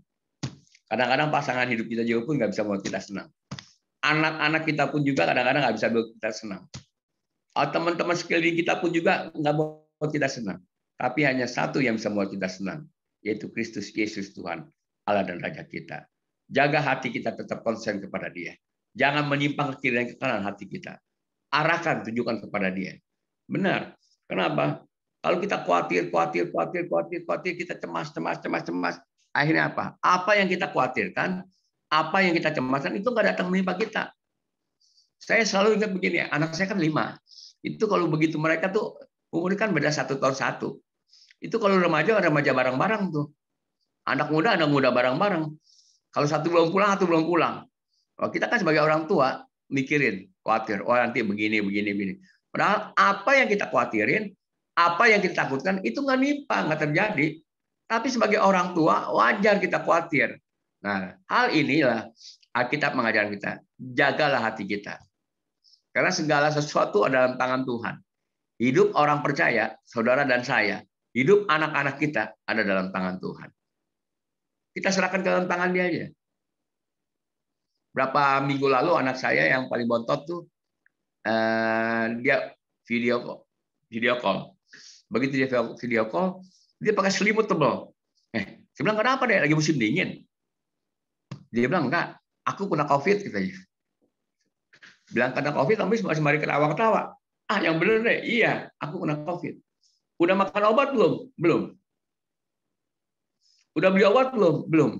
Kadang-kadang pasangan hidup kita juga pun nggak bisa membuat kita senang. Anak-anak kita pun juga kadang-kadang nggak bisa membuat kita senang. Teman-teman sekeliling kita pun juga nggak membuat kita senang. Tapi hanya satu yang bisa membuat kita senang, yaitu Kristus Yesus Tuhan, Allah dan Raja kita. Jaga hati kita tetap konsen kepada Dia. Jangan menyimpang ke kiri dan ke kanan hati kita. Arahkan, tunjukkan kepada Dia. Benar. Kenapa? Kalau kita khawatir, kita cemas. Akhirnya apa? Apa yang kita khawatirkan, apa yang kita cemaskan, itu nggak datang menimpa kita. Saya selalu ingat begini, anak saya kan 5. Itu kalau begitu mereka tuh, umurnya kan beda 1 tahun 1. Itu kalau remaja bareng-bareng tuh. Anak muda bareng-bareng. Kalau satu belum pulang. Oh, kita kan sebagai orang tua mikirin, khawatir, oh nanti begini. Padahal apa yang kita khawatirin, apa yang kita takutkan itu nggak nimpa, nggak terjadi. Tapi sebagai orang tua wajar kita khawatir. Nah, hal inilah Alkitab mengajarkan kita, jagalah hati kita. Karena segala sesuatu adalah dalam tangan Tuhan. Hidup orang percaya, saudara dan saya, hidup anak-anak kita ada dalam tangan Tuhan. Kita serahkan ke dalam tangan Dia aja. Berapa minggu lalu anak saya yang paling bontot tuh dia video call. Begitu dia video call, dia pakai selimut tebal. Saya bilang, kenapa deh? Lagi musim dingin. Dia bilang, enggak, aku kena COVID katanya. Bilang kena COVID, tapi masih mari ketawa-ketawa. Yang bener deh, iya, aku kena COVID. Udah makan obat belum? Belum. Udah beli obat belum? Belum.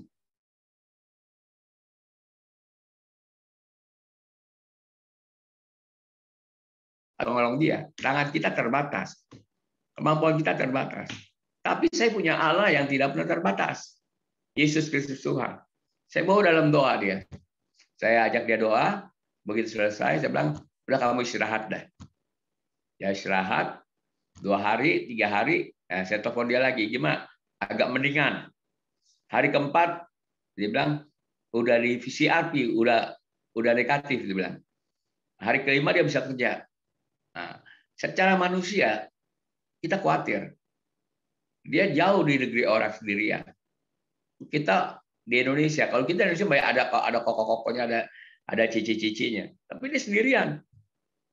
Tolong dia, tangan kita terbatas, kemampuan kita terbatas. Tapi saya punya Allah yang tidak pernah terbatas. Yesus Kristus Tuhan. Saya bawa dalam doa dia. Saya ajak dia doa, begitu selesai, saya bilang, udah kamu istirahat dah. Ya istirahat, 2 hari, 3 hari, saya telepon dia lagi, gimana? Agak mendingan. Hari keempat, dia bilang, udah di VCRP, udah negatif, dia bilang. Hari kelima dia bisa kerja. Nah, secara manusia kita khawatir. Dia jauh di negeri orang sendirian. Kita di Indonesia, kalau kita di Indonesia ada koko-kokonya, ada cici-cicinya. Tapi dia sendirian.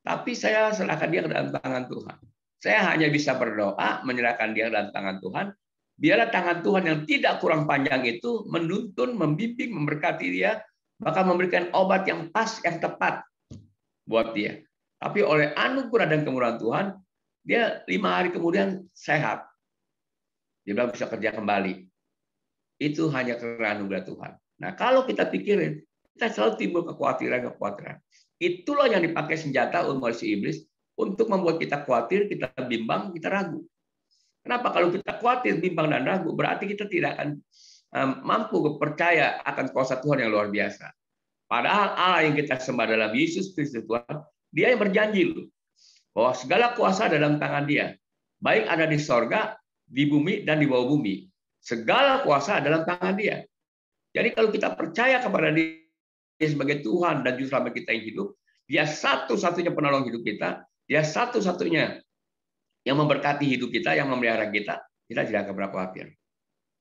Tapi saya serahkan dia ke dalam tangan Tuhan. Saya hanya bisa berdoa, menyerahkan dia ke dalam tangan Tuhan. Biarlah tangan Tuhan yang tidak kurang panjang itu menuntun, membimbing, memberkati dia, bahkan memberikan obat yang pas, yang tepat buat dia. Tapi oleh anugerah dan kemurahan Tuhan, dia 5 hari kemudian sehat. Dia bilang bisa kerja kembali. Itu hanya karena anugerah Tuhan. Nah, kalau kita pikirin, kita selalu timbul kekhawatiran. Itulah yang dipakai senjata oleh si iblis untuk membuat kita khawatir, kita bimbang, kita ragu. Kenapa? Kalau kita khawatir, bimbang, dan ragu, berarti kita tidak akan mampu percaya akan kuasa Tuhan yang luar biasa. Padahal Allah yang kita sembah dalam Yesus Kristus Tuhan, Dia yang berjanji bahwa segala kuasa dalam tangan Dia. Baik ada di sorga, di bumi, dan di bawah bumi. Segala kuasa dalam tangan Dia. Jadi kalau kita percaya kepada Dia sebagai Tuhan dan Juru Selamat kita yang hidup, Dia satu-satunya penolong hidup kita, Dia satu-satunya yang memberkati hidup kita, yang memelihara kita tidak akan pernah khawatir.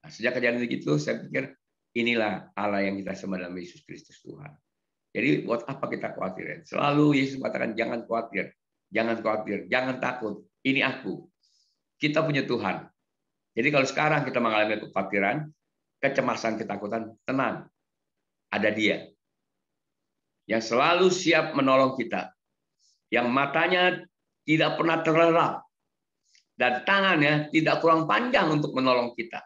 Nah, sejak kejadian itu, saya pikir inilah Allah yang kita sembah dalam Yesus Kristus Tuhan. Jadi buat apa kita khawatir? Selalu Yesus mengatakan jangan khawatir, jangan khawatir, jangan takut. Ini aku. Kita punya Tuhan. Jadi kalau sekarang kita mengalami kekhawatiran, kecemasan, ketakutan, tenang. Ada Dia yang selalu siap menolong kita, yang matanya tidak pernah terlelap dan tangannya tidak kurang panjang untuk menolong kita.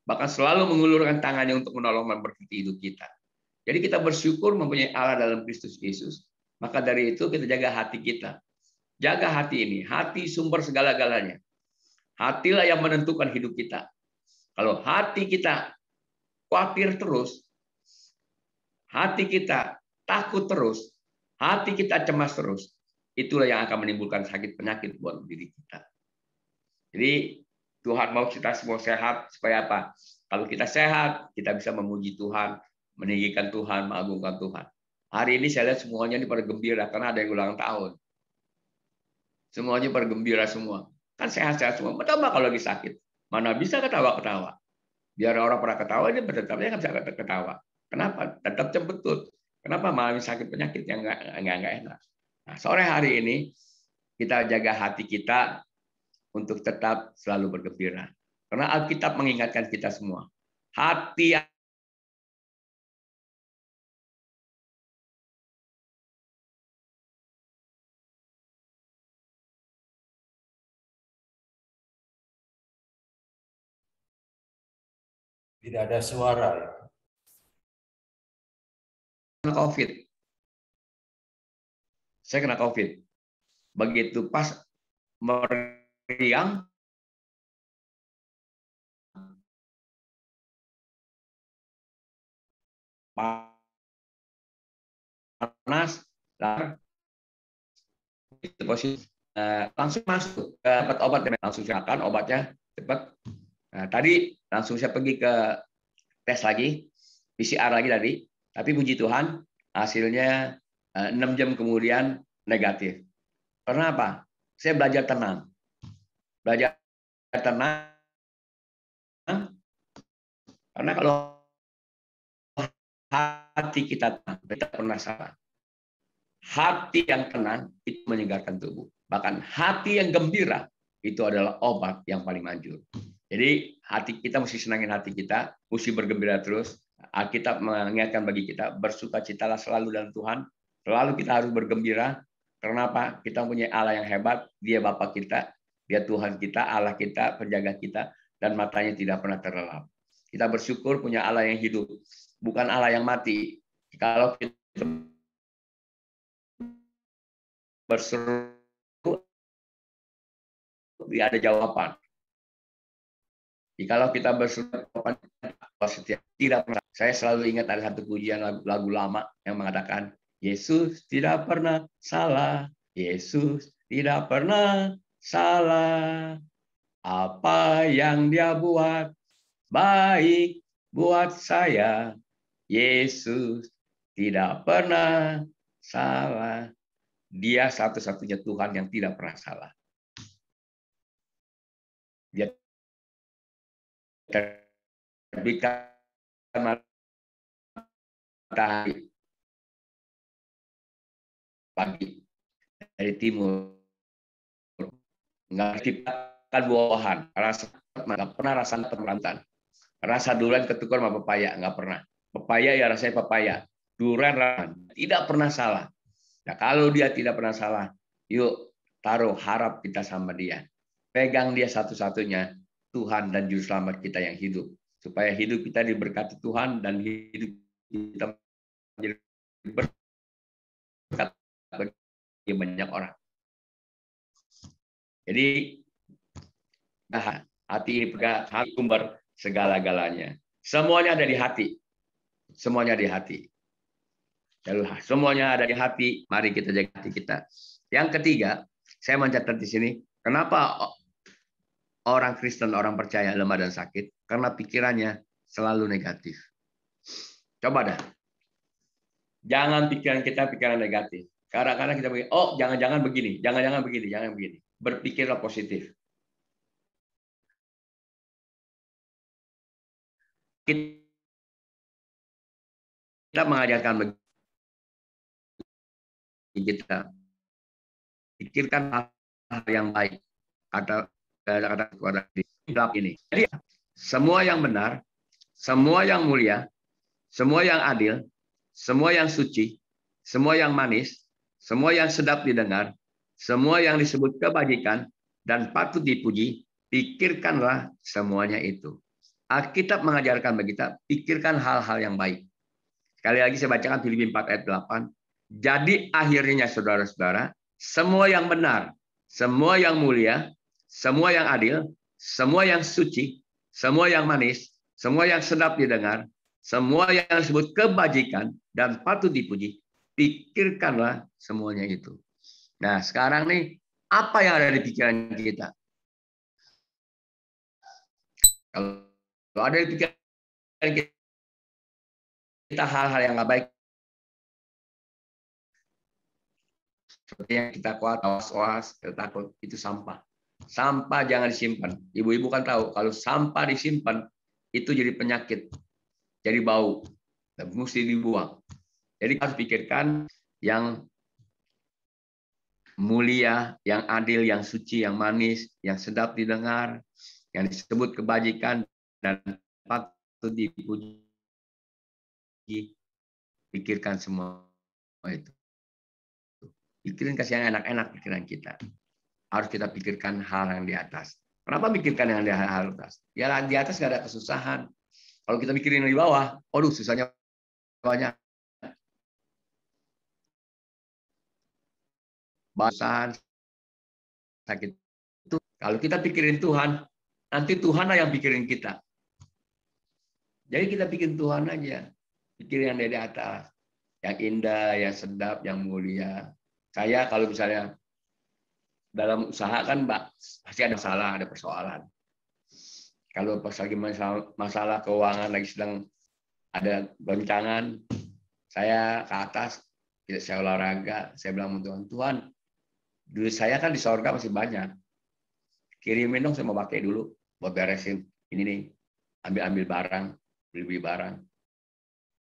Bahkan selalu mengulurkan tangannya untuk menolong dan memberkati hidup kita. Jadi kita bersyukur mempunyai Allah dalam Kristus Yesus. Maka dari itu kita jaga hati kita. Jaga hati ini, hati sumber segala-galanya. Hatilah yang menentukan hidup kita. Kalau hati kita khawatir terus, hati kita takut terus, hati kita cemas terus, itulah yang akan menimbulkan sakit penyakit buat diri kita. Jadi Tuhan mau kita semua sehat supaya apa? Kalau kita sehat, kita bisa memuji Tuhan, meninggikan Tuhan, mengagungkan Tuhan. Hari ini saya lihat semuanya ini pada gembira karena ada yang ulang tahun. Semuanya pada gembira semua. Kan sehat-sehat semua. Coba kalau lagi sakit, mana bisa ketawa-ketawa. Biar orang pernah ketawa, dia tetapnya nggak bisa ketawa. Kenapa? Tetap cembetut. Kenapa mengalami sakit penyakit yang nggak enak? Nah, sore hari ini kita jaga hati kita untuk tetap selalu bergembira. Karena Alkitab mengingatkan kita semua. Hati tidak ada suara. COVID. Saya kena COVID. Begitu pas meriang, panas, itu posisi langsung masuk ke dapat obat, langsung makan obatnya cepat. Nah, tadi langsung saya pergi ke tes lagi, PCR lagi tadi, tapi puji Tuhan hasilnya 6 jam kemudian negatif. Karena apa? Saya belajar tenang. Belajar tenang. Karena kalau hati kita tenang, kita pernah salah. Hati yang tenang itu menyegarkan tubuh. Bahkan hati yang gembira itu adalah obat yang paling manjur. Jadi hati kita mesti senangin hati kita, mesti bergembira terus. Alkitab mengingatkan bagi kita, bersukacitalah selalu dalam Tuhan. Selalu kita harus bergembira. Karena apa? Kita punya Allah yang hebat. Dia Bapa kita, Dia Tuhan kita, Allah kita, penjaga kita, dan matanya tidak pernah terlelap. Kita bersyukur punya Allah yang hidup, bukan Allah yang mati. Kalau kita berseru, dia ada jawaban. Kalau kita berseru, tidak pernah. Saya selalu ingat ada satu pujian lagu lama yang mengatakan, Yesus tidak pernah salah, Yesus tidak pernah salah. Apa yang Dia buat baik buat saya, Yesus tidak pernah salah. Dia satu-satunya Tuhan yang tidak pernah salah. Dia terbitkan matahari pagi dari timur, nggak diciptakan buahan, nggak pernah rasa pemerantan, rasa durian ketukar sama pepaya, nggak pernah. Pepaya ya rasanya pepaya, durian tidak pernah salah. Nah, kalau Dia tidak pernah salah, yuk taruh harap kita sama Dia. Pegang Dia satu-satunya Tuhan dan Juru Selamat kita yang hidup. Supaya hidup kita diberkati Tuhan dan hidup kita menjadi berkat bagi banyak orang. Jadi hati ini pegang, hati sumber segala-galanya. Semuanya ada di hati. Semuanya di hati. Semuanya ada di hati. Mari kita jaga hati kita. Yang ketiga, saya mencatat di sini, kenapa orang Kristen, orang percaya lemah dan sakit? Karena pikirannya selalu negatif. Coba dah. Jangan pikiran kita pikiran negatif. Kadang-kadang kita begini, oh jangan-jangan begini, jangan-jangan begini, jangan begini. Berpikirlah positif. Kita mengajarkan begini. kita. Pikirkan hal yang baik. Kata kepada ini. Jadi semua yang benar, semua yang mulia, semua yang adil, semua yang suci, semua yang manis, semua yang sedap didengar, semua yang disebut kebajikan dan patut dipuji, pikirkanlah semuanya itu. Alkitab mengajarkan bagi kita, pikirkan hal-hal yang baik. Sekali lagi saya bacakan Filipi 4 ayat 8. Jadi akhirnya saudara-saudara, semua yang benar, semua yang mulia, semua yang adil, semua yang suci, semua yang manis, semua yang sedap didengar, semua yang disebut kebajikan dan patut dipuji, pikirkanlah semuanya itu. Nah, sekarang nih, apa yang ada di pikiran kita? Kalau ada di pikiran kita hal-hal yang nggak baik, seperti yang kita kuat, was-was, kita takut, itu sampah. Sampah jangan disimpan. Ibu-ibu kan tahu, kalau sampah disimpan, itu jadi penyakit, jadi bau, dan mesti dibuang. Jadi harus pikirkan yang mulia, yang adil, yang suci, yang manis, yang sedap didengar, yang disebut kebajikan dan patut dipuji. Pikirkan semua itu. Pikirin kasih yang enak-enak pikiran kita. Harus kita pikirkan hal yang di atas. Kenapa pikirkan yang di atas? Ya di atas nggak ada kesusahan. Kalau kita pikirin di bawah, aduh susahnya banyak. Bahasan sakit itu. Kalau kita pikirin Tuhan, nanti Tuhanlah yang pikirin kita. Jadi kita pikirin Tuhan aja. Pikirin yang dari atas. Yang indah, yang sedap, yang mulia. Saya kalau misalnya dalam usaha kan Mbak, pasti ada masalah, ada persoalan. Kalau pas lagi masalah keuangan, lagi sedang ada goncangan, saya ke atas, saya olahraga, saya bilang Tuhan, Tuhan, duit saya kan di sorga masih banyak. Kirimin dong, saya mau pakai dulu buat beresin ini nih, ambil barang, beli barang.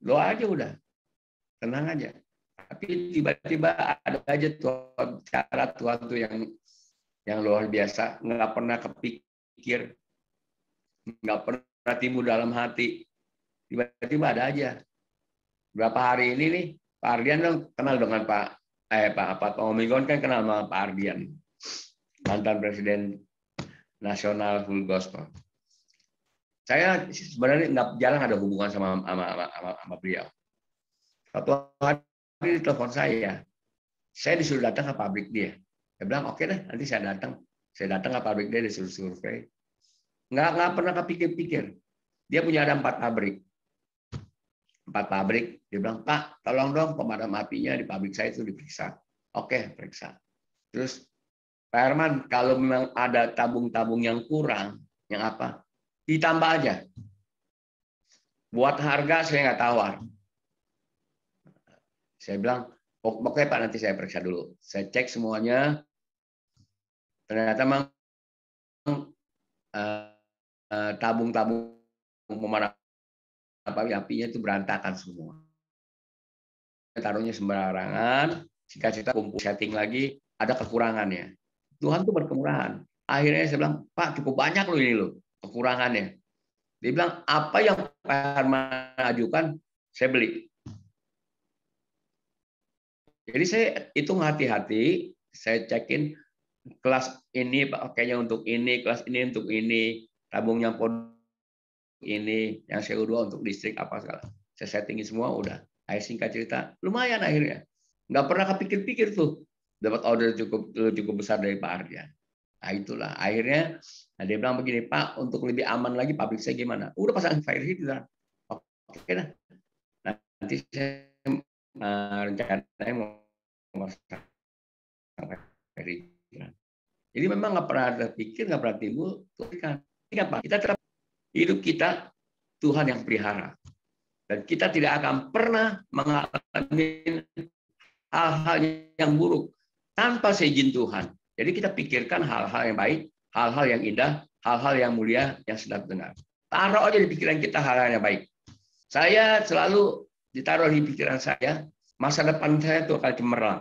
Lo aja udah, tenang aja. Tapi tiba-tiba ada aja Tuhan, cara Tuhan tuh yang luar biasa, nggak pernah kepikir, nggak pernah timbul dalam hati. Tiba-tiba ada aja. Berapa hari ini nih, Pak Ardian dong kenal dengan Pak Omigon kan kenal sama Pak Ardian, mantan Presiden Nasional Full Gospel. Saya sebenarnya nggak jarang ada hubungan sama beliau. Satu hari di telepon saya disuruh datang ke pabrik dia. Saya bilang oke deh, nanti saya datang ke pabrik dia, disuruh survei. Nggak pernah kepikir-pikir. Dia punya ada 4 pabrik. 4 pabrik. Dia bilang, Pak, tolong dong pemadam apinya di pabrik saya itu diperiksa. Oke, periksa. Terus Pak Herman, kalau memang ada tabung-tabung yang kurang, yang apa? Ditambah aja. Buat harga saya nggak tawar. Saya bilang, oke Pak, nanti saya periksa dulu. Saya cek semuanya. Ternyata memang tabung-tabung pemadam apinya itu berantakan semua. Taruhnya sembarangan, singkat kumpul setting lagi, ada kekurangannya. Tuhan tuh berkemurahan. Akhirnya saya bilang, Pak, cukup banyak loh ini loh kekurangannya. Dia bilang, apa yang Pak Herman ajukan, saya beli. Jadi saya hitung hati-hati, saya cekin kelas ini pakainya untuk ini, kelas ini untuk ini, tabung yang ini, yang CO2 untuk listrik apa segala. Saya settingin semua udah. Akhir singkat cerita, lumayan akhirnya. Nggak pernah kepikir-pikir tuh dapat order cukup besar dari Pak Ardian. Nah itulah akhirnya. Nah, dia bilang begini, Pak, untuk lebih aman lagi pabrik saya gimana? Udah pasang fire heater. Oke dah. Nanti saya rencananya mau pasang fire heater. Jadi memang nggak pernah ada pikir, nggak pernah timbul. Kita tetap hidup kita Tuhan yang pelihara. Dan kita tidak akan pernah mengalami hal-hal yang buruk tanpa seizin Tuhan. Jadi kita pikirkan hal-hal yang baik, hal-hal yang indah, hal-hal yang mulia, yang sedap dengar. Taruh aja di pikiran kita hal-hal yang baik. Saya selalu ditaruh di pikiran saya, masa depan saya itu akan cemerlang.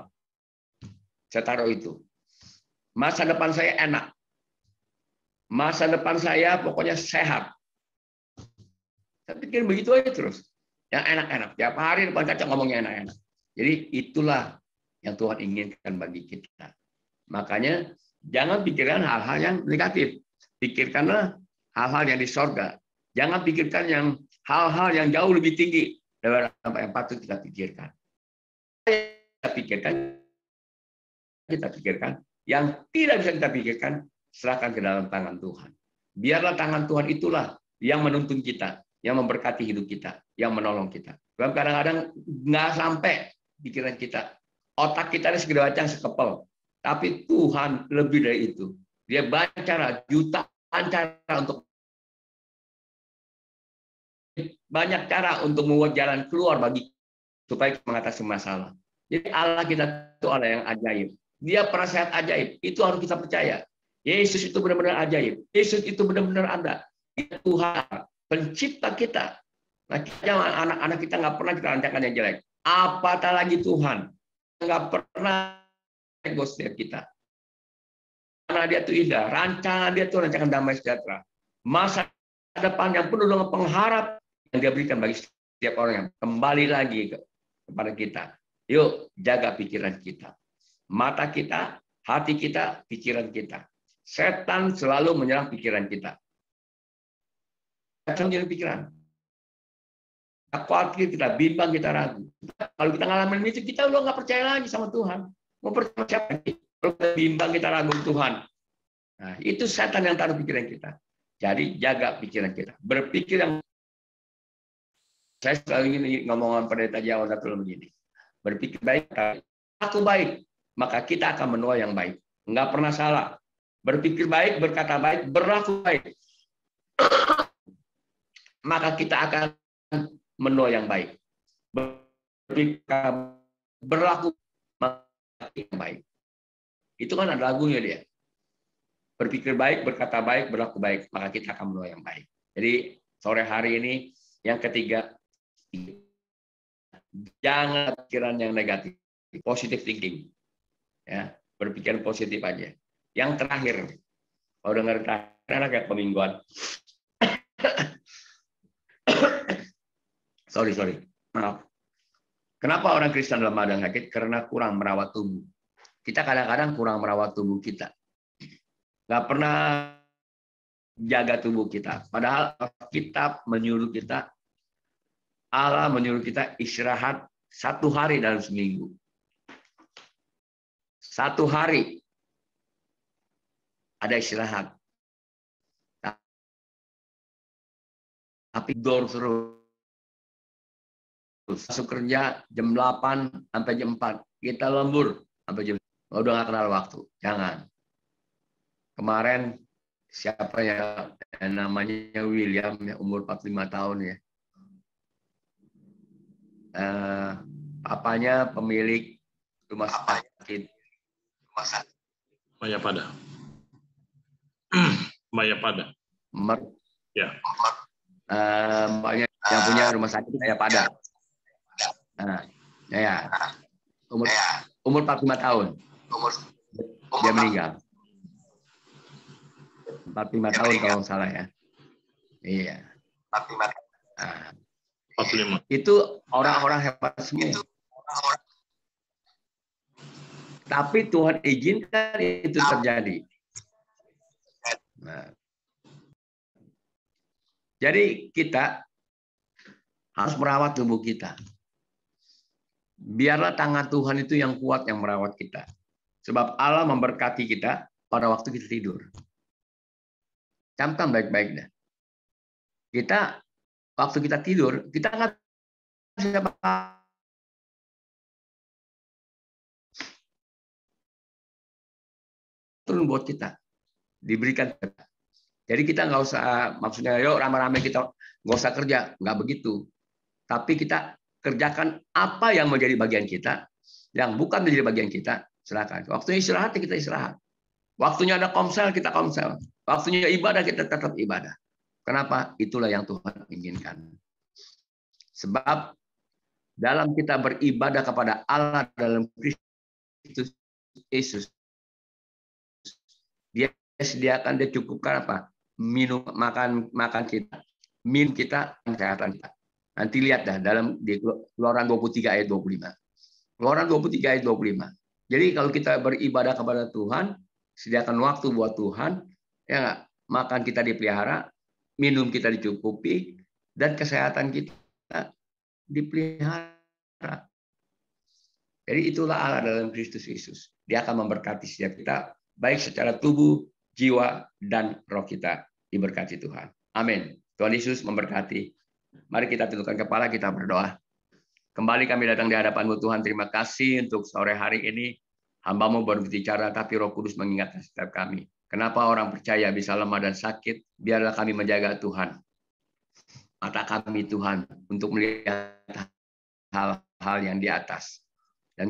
Saya taruh itu. Masa depan saya enak. Masa depan saya pokoknya sehat. Saya pikir begitu aja terus. Yang enak-enak. Tiap hari depan kaca ngomongnya enak-enak. Jadi itulah yang Tuhan inginkan bagi kita. Makanya jangan pikirkan hal-hal yang negatif. Pikirkanlah hal-hal yang di sorga. Jangan pikirkan yang hal-hal yang jauh lebih tinggi dari apa yang patut kita pikirkan. Kita pikirkan yang tidak bisa kita pikirkan, serahkan ke dalam tangan Tuhan. Biarlah tangan Tuhan itulah yang menuntun kita, yang memberkati hidup kita, yang menolong kita. Kadang-kadang nggak sampai pikiran kita, otak kita ini segede bacang sekepel. Tapi Tuhan lebih dari itu. Dia banyak cara, jutaan cara untuk banyak cara untuk membuat jalan keluar bagi supaya mengatasi masalah. Jadi Allah kita itu Allah yang ajaib. Dia penasehat ajaib. Itu harus kita percaya. Yesus itu benar-benar ajaib. Yesus itu benar-benar ada. Tuhan pencipta kita. Nah, anak-anak kita nggak pernah kita rancangan yang jelek. Apatah lagi Tuhan nggak pernah ego setiap kita. Karena dia itu indah. Rancangan dia itu rancangan damai sejahtera. Masa depan yang penuh dengan pengharap yang dia berikan bagi setiap orang yang kembali lagi kepada kita. Yuk, jaga pikiran kita. Mata kita, hati kita, pikiran kita. Setan selalu menyerang pikiran kita. Setan menyerang pikiran. Kita khawatir, kita bimbang, kita ragu. Kalau kita ngalamin itu, kita udah nggak percaya lagi sama Tuhan. Mau percaya siapa lagi? Kalau kita bimbang, kita ragu Tuhan. Nah, itu setan yang taruh pikiran kita. Jadi jaga pikiran kita. Berpikir yang saya selalu ingin ngomong pendeta Jawa Natul begini. Berpikir baik, aku baik, maka kita akan menuai yang baik. Enggak pernah salah. Berpikir baik, berkata baik, berlaku baik. Maka kita akan menuai yang baik. Berpikir berlaku yang baik. Itu kan ada lagunya dia. Berpikir baik, berkata baik, berlaku baik, maka kita akan menuai yang baik. Jadi sore hari ini yang ketiga, jangan pikiran yang negatif, positive thinking, ya, berpikiran positif aja. Yang terakhir, kalau dengar terakhir kayak pemingguan, sorry, maaf. Kenapa orang Kristen lemah dan sakit? Karena kurang merawat tubuh. Kita kadang-kadang kurang merawat tubuh kita, nggak pernah jaga tubuh kita. Padahal Kitab menyuruh kita. Allah menyuruh kita istirahat 1 hari dalam seminggu. 1 hari ada istirahat. Tapi tidur terus. Masuk kerja jam 8 sampai jam 4. Kita lembur sampai jam. Udah nggak kenal waktu. Jangan. Kemarin siapa ya namanya William, ya, umur 45 tahun ya. Papanya pemilik rumah sakit. Mayapada. Mayapada. Ya. Mbaknya yang punya rumah sakit Mayapada. Nah, ya. Umur 45 tahun. Dia meninggal. 45 tahun kalau nggak salah ya. Iya. 45. Nah, 45. Itu orang-orang hebat semua. Tapi Tuhan izinkan itu terjadi. Nah, jadi kita harus merawat tubuh kita. Biarlah tangan Tuhan itu yang kuat yang merawat kita. Sebab Allah memberkati kita pada waktu kita tidur. Camkan baik-baik dah. Kita waktu kita tidur, kita nggak bisa turun buat kita, diberikan kita. Jadi kita nggak usah, maksudnya yuk rame-rame kita nggak usah kerja, nggak begitu. Tapi kita kerjakan apa yang menjadi bagian kita, yang bukan menjadi bagian kita, silakan. Waktunya istirahat kita istirahat. Waktunya ada komsel kita komsel. Waktunya ibadah kita tetap ibadah. Kenapa? Itulah yang Tuhan inginkan. Sebab dalam kita beribadah kepada Allah dalam Kristus Yesus, dia sediakan, dia cukupkan apa? Minum, makan kita, minum kita, kesehatan kita. Nanti lihat dah dalam di Keluaran 23 ayat 25. Keluaran 23 ayat 25. Jadi kalau kita beribadah kepada Tuhan, sediakan waktu buat Tuhan, ya nggak? Makan kita dipelihara, minum kita dicukupi, dan kesehatan kita dipelihara. Jadi itulah Allah dalam Kristus Yesus. Dia akan memberkati setiap kita, baik secara tubuh, jiwa, dan roh kita. Diberkati Tuhan. Amin. Tuhan Yesus memberkati. Mari kita tundukkan kepala, kita berdoa. Kembali kami datang di hadapan-Mu Tuhan. Terima kasih untuk sore hari ini. Hamba-Mu baru berbicara, tapi Roh Kudus mengingatkan setiap kami. Kenapa orang percaya bisa lemah dan sakit? Biarlah kami menjaga Tuhan. Mata kami Tuhan untuk melihat hal-hal yang di atas. Dan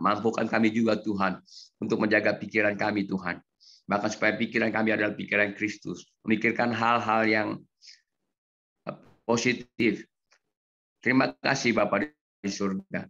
mampukan kami juga Tuhan untuk menjaga pikiran kami Tuhan. Bahkan supaya pikiran kami adalah pikiran Kristus. Memikirkan hal-hal yang positif. Terima kasih Bapak di surga.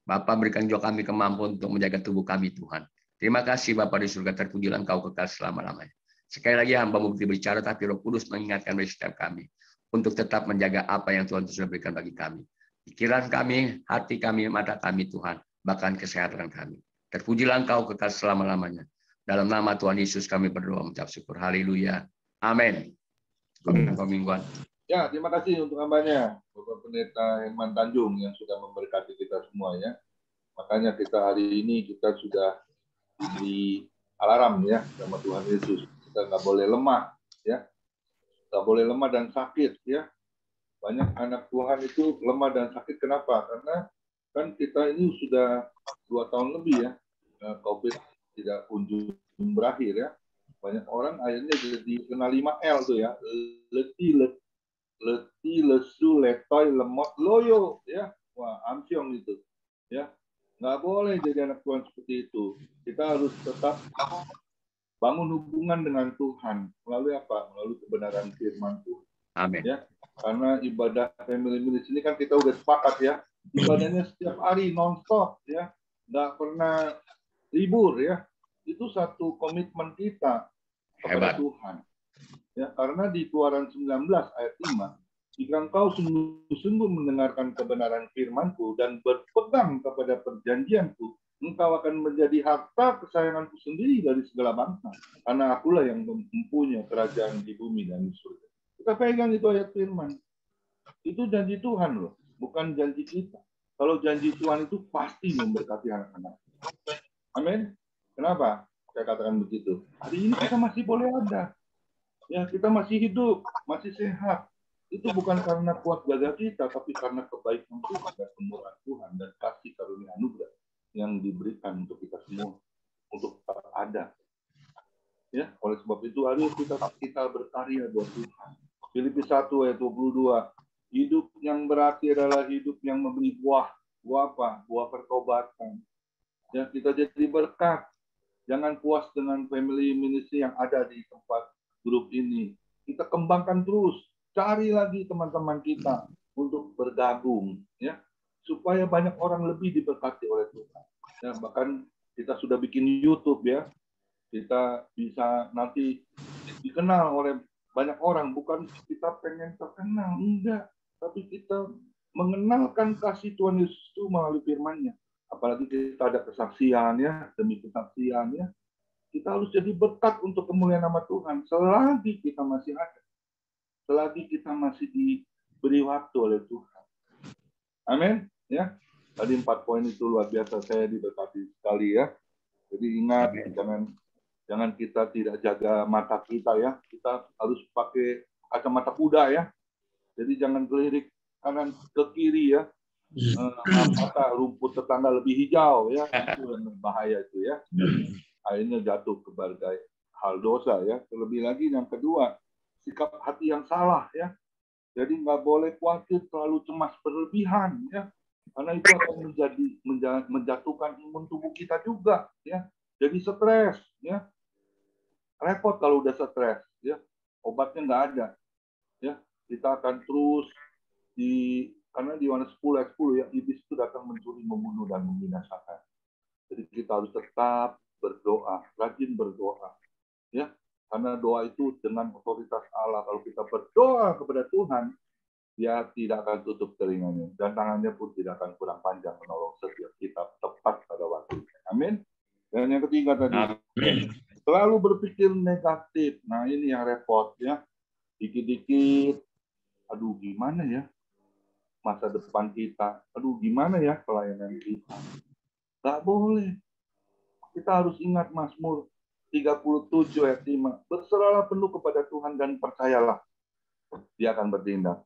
Bapak berikan juga kami kemampuan untuk menjaga tubuh kami Tuhan. Terima kasih Bapak di surga, terpujilah Engkau kekal selama-lamanya. Sekali lagi hamba-Mu berbicara, tapi Roh Kudus mengingatkan bagi setiap kami untuk tetap menjaga apa yang Tuhan sudah berikan bagi kami. Pikiran kami, hati kami, mata kami Tuhan, bahkan kesehatan kami. Terpujilah Engkau kekal selama-lamanya. Dalam nama Tuhan Yesus kami berdoa mengucap syukur. Haleluya. Amin. Mingguan. Ya, terima kasih untuk hambanya, Bapak Pendeta Herman Tanjung yang sudah memberkati kita semua ya. Makanya kita hari ini kita sudah di alarm ya sama Tuhan Yesus. Kita nggak boleh lemah ya. Nggak boleh lemah dan sakit ya. Banyak anak Tuhan itu lemah dan sakit. Kenapa? Karena kan kita ini sudah 2 tahun lebih ya. COVID tidak kunjung berakhir ya. Banyak orang akhirnya jadi kena 5L tuh ya. Letih, lesu, letoy, lemot, loyo ya. Wah, amsyong itu ya. Nggak boleh jadi anak Tuhan seperti itu. Kita harus tetap bangun hubungan dengan Tuhan. Melalui apa? Melalui kebenaran firman Tuhan. Amin. Ya. Karena ibadah family ministry ini kan kita udah sepakat ya. Ibadahnya setiap hari non-stop ya. Nggak pernah libur ya. Itu satu komitmen kita kepada Tuhan. Ya, karena di Keluaran 19 ayat 5, jika engkau sungguh-sungguh mendengarkan kebenaran firman-Ku dan berpegang kepada perjanjian-Ku, engkau akan menjadi harta kesayangan-Ku sendiri dari segala bangsa. Karena akulah yang mempunyai kerajaan di bumi dan di surga. Kita pegang itu ayat firman. Itu janji Tuhan loh, bukan janji kita. Kalau janji Tuhan itu pasti memberkati anak-anak. Amin. Kenapa? Saya katakan begitu. Hari ini kita masih boleh ada. Ya, kita masih hidup, masih sehat. Itu bukan karena kuat gagah kita, tapi karena kebaikan Tuhan dan kemurahan Tuhan dan kasih karunia anugerah yang diberikan untuk kita semua, untuk tetap ada. Ya, oleh sebab itu ayo kita berkarya buat Tuhan. Filipi 1 ayat 22. Hidup yang berarti adalah hidup yang memberi buah. Buah apa? Buah pertobatan. Ya, kita jadi berkat. Jangan puas dengan family ministry yang ada di tempat grup ini. Kita kembangkan terus. Cari lagi teman-teman kita untuk bergabung. Ya, supaya banyak orang lebih diberkati oleh Tuhan. Ya, bahkan kita sudah bikin YouTube ya. Kita bisa nanti dikenal oleh banyak orang. Bukan kita pengen terkenal. Enggak. Tapi kita mengenalkan kasih Tuhan Yesus itu melalui firman-Nya. Apalagi kita ada kesaksian ya, demi kesaksian ya. Kita harus jadi berkat untuk kemuliaan nama Tuhan selagi kita masih ada. Selagi kita masih diberi waktu oleh Tuhan. Amin. Ya. Tadi 4 poin itu luar biasa, saya diberkati sekali ya. Jadi ingat, jangan kita tidak jaga mata kita ya. Kita harus pakai kacamata kuda ya. Jadi jangan gelirik kanan ke kiri ya. Mata rumput tetangga lebih hijau ya. Itu yang berbahaya itu ya. Akhirnya jatuh kepada hal dosa ya. Terlebih lagi yang kedua, sikap hati yang salah ya. Jadi nggak boleh khawatir terlalu cemas berlebihan ya. Karena itu akan menjatuhkan imun tubuh kita juga ya. Jadi stres ya. Repot kalau udah stres ya. Obatnya nggak ada ya. Kita akan terus karena di Yohanes 10 ayat 10 ya, iblis itu datang mencuri, membunuh dan membinasakan. Jadi kita harus tetap berdoa, rajin berdoa. Ya, karena doa itu dengan otoritas Allah. Kalau kita berdoa kepada Tuhan, Dia tidak akan tutup telinganya dan tangannya pun tidak akan kurang panjang menolong setiap kita tepat pada waktunya. Amin. Dan yang ketiga tadi, selalu berpikir negatif. Nah, ini yang repot ya. Dikit-dikit, aduh gimana ya masa depan kita, aduh gimana ya pelayanan kita. Gak boleh. Kita harus ingat Mazmur 37 ayat 5. Berserahlah penuh kepada Tuhan dan percayalah. Dia akan bertindak.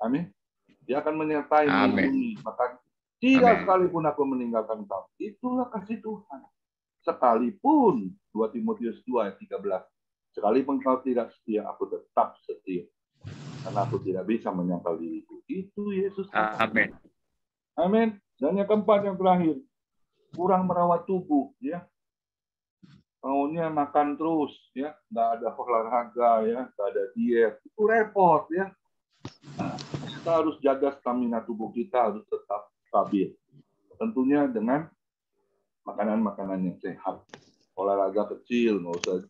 Amin. Dia akan menyertai melindungi. Maka tidak sekalipun aku meninggalkan engkau. Itulah kasih Tuhan. Sekalipun 2 Timotius 2 ayat 13. Sekalipun engkau tidak setia, aku tetap setia. Karena aku tidak bisa menyangkal diriku. Itu Yesus. Amin. Amin. Dan yang keempat, yang terakhir. Kurang merawat tubuh. Ya. Maunya makan terus. Ya. Nggak ada olahraga. Ya. Nggak ada diet. Itu repot. Ya. Nah, kita harus jaga stamina tubuh kita harus tetap stabil. Tentunya dengan makanan-makanan yang sehat. Olahraga kecil, nggak usah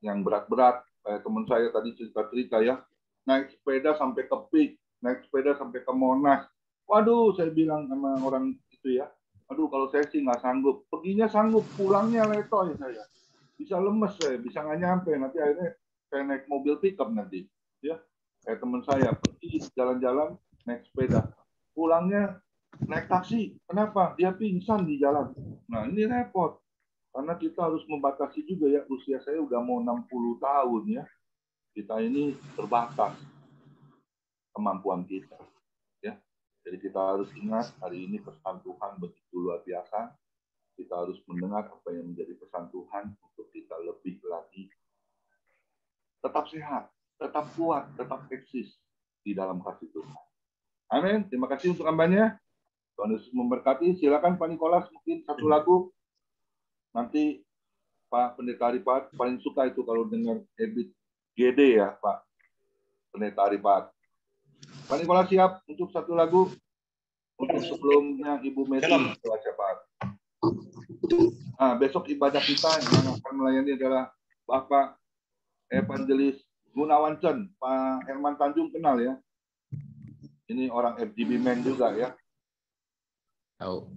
yang berat-berat. Kayak teman saya tadi cerita-cerita ya, naik sepeda sampai ke Pik, naik sepeda sampai ke Monas. Waduh, saya bilang sama orang itu ya, aduh kalau saya sih nggak sanggup. Perginya sanggup, pulangnya letoy saya. Bisa lemes saya, bisa nggak nyampe. Nanti akhirnya saya naik mobil pickup nanti. Ya, kayak teman saya pergi jalan-jalan naik sepeda, pulangnya naik taksi. Kenapa? Dia pingsan di jalan. Nah ini repot. Karena kita harus membatasi juga ya, usia saya udah mau 60 tahun ya. Kita ini terbatas kemampuan kita. Ya. Jadi kita harus ingat hari ini pesan Tuhan begitu luar biasa. Kita harus mendengar apa yang menjadi pesan Tuhan untuk kita lebih lagi tetap sehat, tetap kuat, tetap eksis di dalam kasih Tuhan. Amin. Terima kasih untuk hambanya. Tuhan Yesus memberkati. Silakan Pak Nikolas mungkin satu lagu. Nanti Pak Pendeta Aripat paling suka itu kalau dengar Ebit GD ya Pak Pendeta Aripat. Pak Nikolas siap untuk satu lagu untuk sebelumnya Ibu Meti siapa? Nah, besok ibadah kita yang akan melayani adalah Bapak Evangelis Gunawan Chen, Pak Herman Tanjung kenal ya. Ini orang FGB Man juga ya. Tahu.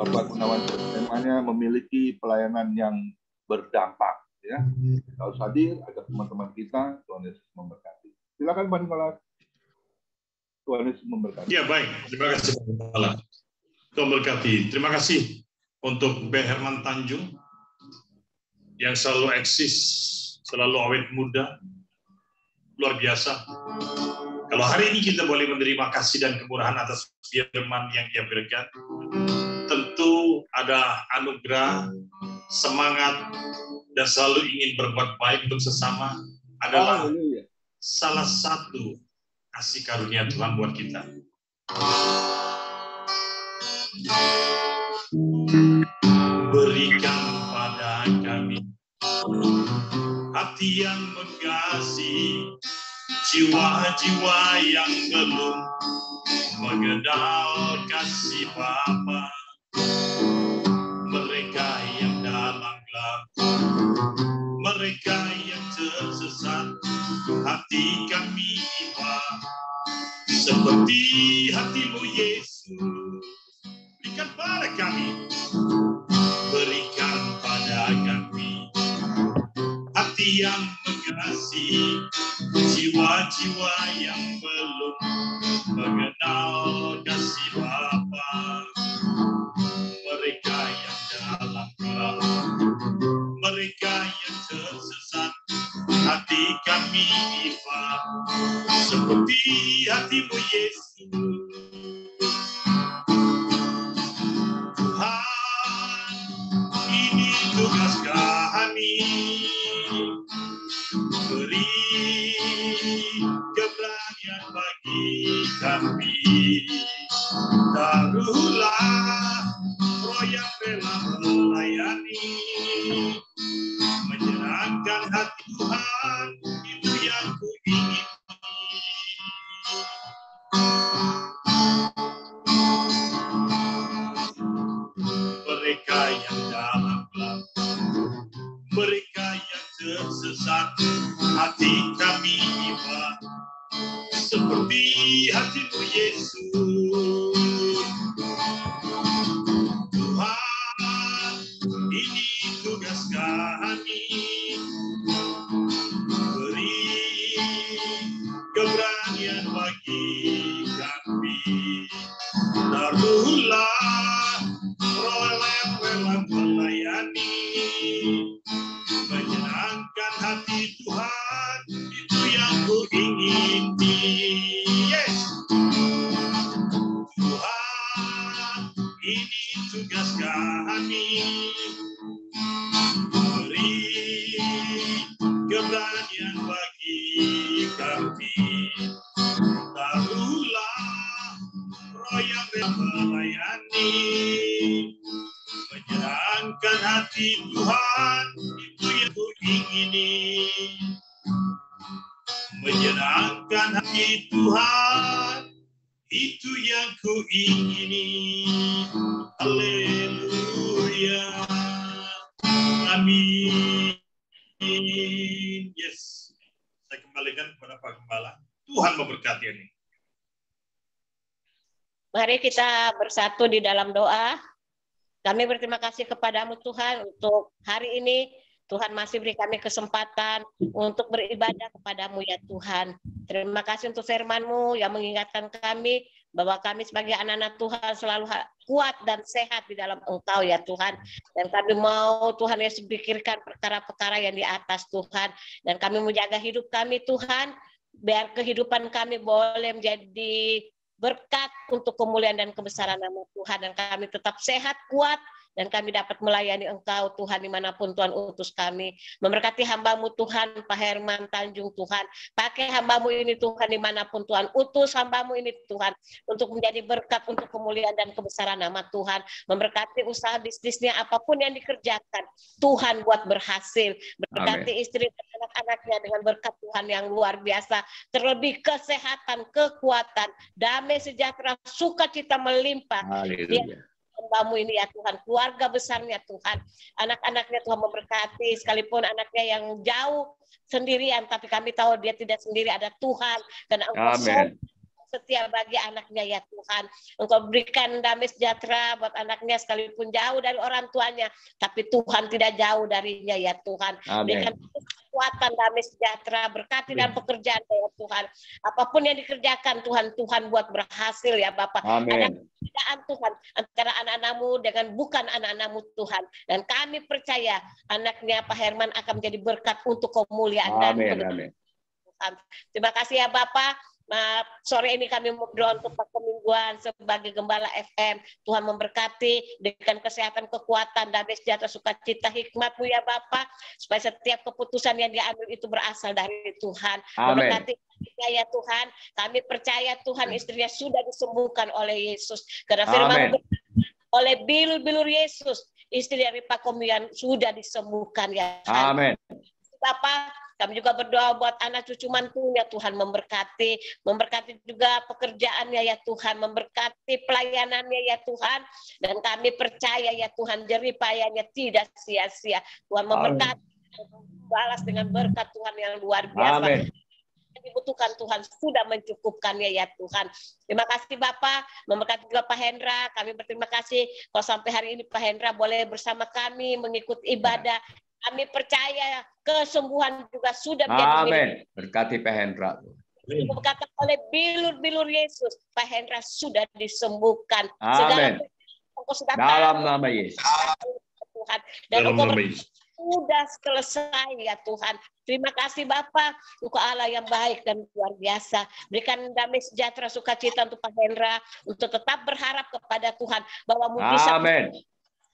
Bapak Gunawan temanya memiliki pelayanan yang berdampak ya. Kalau hadir ada teman-teman kita, Tuhan Yesus memberkati. Silakan Pak Nikolas. Tuhan Yesus memberkati. Ya baik, terima kasih Pak. Tuhan berkati. Terima kasih untuk Ben Herman Tanjung yang selalu eksis, selalu awet muda, luar biasa. Kalau hari ini kita boleh menerima kasih dan kemurahan atas firman yang dia berikan, tentu ada anugerah, semangat, dan selalu ingin berbuat baik untuk sesama adalah salah satu kasih karunia Tuhan buat kita. Berikan pada kami hati yang mengasihi, jiwa-jiwa yang belum mengenal kasih Bapa. Mereka yang dalam gelap, mereka yang tersesat, hati kami iba seperti hatimu Yesus. Berikan pada kami, berikan pada kami hati yang mengasihi, jiwa-jiwa yang belum mengenal kasih Bapa. Mereka yang dalam gelap, mereka yang tersesat, hati kami iba seperti hatimu Yesus. Tuhan, ini tugas kami, beri keberanian bagi kami. Taruhlah roh yang rela melayani, menyerahkan hati Tuhan, itu yang ku ingini. sesat, hati kami iba seperti hatimu Yesus. Tuhan, ini tugas kami, beri keberanian bagi kami. Taruhlah roh yang rela melayani, menyenangkan hati Tuhan, itu yang ku ingini. Yes. Tuhan, ini tugas kami, beri keberanian bagi kami. Taruhlah roh yang melayani, menyenangkan hati Tuhan, itu yang ku ingini. Menyenangkan hati Tuhan, itu yang ku ingini. Haleluya. Amin. Yes. Saya kembalikan kepada Pak Gembala. Tuhan memberkati ini. Mari kita bersatu di dalam doa. Kami berterima kasih kepadamu Tuhan untuk hari ini. Tuhan masih beri kami kesempatan untuk beribadah kepadamu ya Tuhan. Terima kasih untuk firman-Mu yang mengingatkan kami bahwa kami sebagai anak-anak Tuhan selalu kuat dan sehat di dalam Engkau ya Tuhan. Dan kami mau Tuhan Yesus pikirkan perkara-perkara yang di atas Tuhan. Dan kami menjaga hidup kami Tuhan, biar kehidupan kami boleh menjadi berkat untuk kemuliaan dan kebesaran nama Tuhan. Dan kami tetap sehat, kuat, dan kami dapat melayani Engkau Tuhan dimanapun Tuhan utus kami. Memberkati hamba-Mu Tuhan, Pak Herman Tanjung Tuhan. Pakai hamba-Mu ini Tuhan dimanapun Tuhan utus hamba-Mu ini Tuhan. Untuk menjadi berkat untuk kemuliaan dan kebesaran nama Tuhan. Memberkati usaha bisnisnya apapun yang dikerjakan. Tuhan buat berhasil. Berkati istri dan anak-anaknya dengan berkat Tuhan yang luar biasa. Terlebih kesehatan, kekuatan, damai sejahtera, sukacita melimpah. Haleluya. Hamba-Mu ini ya Tuhan, keluarga besarnya Tuhan, anak-anaknya Tuhan memberkati, sekalipun anaknya yang jauh sendirian, tapi kami tahu dia tidak sendiri, ada Tuhan, dan Engkau setia bagi anaknya ya Tuhan. Engkau berikan damai sejahtera buat anaknya sekalipun jauh dari orang tuanya, tapi Tuhan tidak jauh darinya ya Tuhan. Berikan kekuatan, damai sejahtera, berkati dan pekerjaan ya Tuhan. Apapun yang dikerjakan Tuhan, Tuhan buat berhasil ya Bapak. Ada perbedaan Tuhan antara anak-anak-Mu dengan bukan anak-anak-Mu Tuhan. Dan kami percaya anaknya Pak Herman akan menjadi berkat untuk kemuliaan dan kebenaran Tuhan. Terima kasih ya Bapak. Sore ini kami berdoa untuk Pemingguan sebagai Gembala FM. Tuhan memberkati dengan kesehatan, kekuatan, damai sejahtera, sukacita, hikmat-Mu ya Bapa, supaya setiap keputusan yang diambil itu berasal dari Tuhan. Memberkati ya Tuhan. Kami percaya Tuhan istrinya sudah disembuhkan oleh Yesus. Karena firman oleh bilur-bilur Yesus, istri dari Pak Komian sudah disembuhkan ya Tuhan. Amin. Bapak, kami juga berdoa buat anak cucu mantunya Tuhan memberkati juga pekerjaannya ya Tuhan, memberkati pelayanannya ya Tuhan, dan kami percaya ya Tuhan jerih payahnya tidak sia-sia. Tuhan memberkati, balas dengan berkat Tuhan yang luar biasa. Amin. Yang dibutuhkan Tuhan sudah mencukupkannya ya Tuhan. Terima kasih Bapak, memberkati juga Pak Hendra. Kami berterima kasih kalau sampai hari ini Pak Hendra boleh bersama kami mengikuti ibadah. Kami percaya kesembuhan juga sudah menjadi milik. Amin. Berkati Pak Hendra. Berkata oleh bilur-bilur Yesus, Pak Hendra sudah disembuhkan. Amin. Dalam nama Yesus. Tuhan. Dan Engkau sudah selesai ya Tuhan. Terima kasih Bapak, Engkau Allah yang baik dan luar biasa. Berikan damai sejahtera, sukacita untuk Pak Hendra, untuk tetap berharap kepada Tuhan bahwa mujizat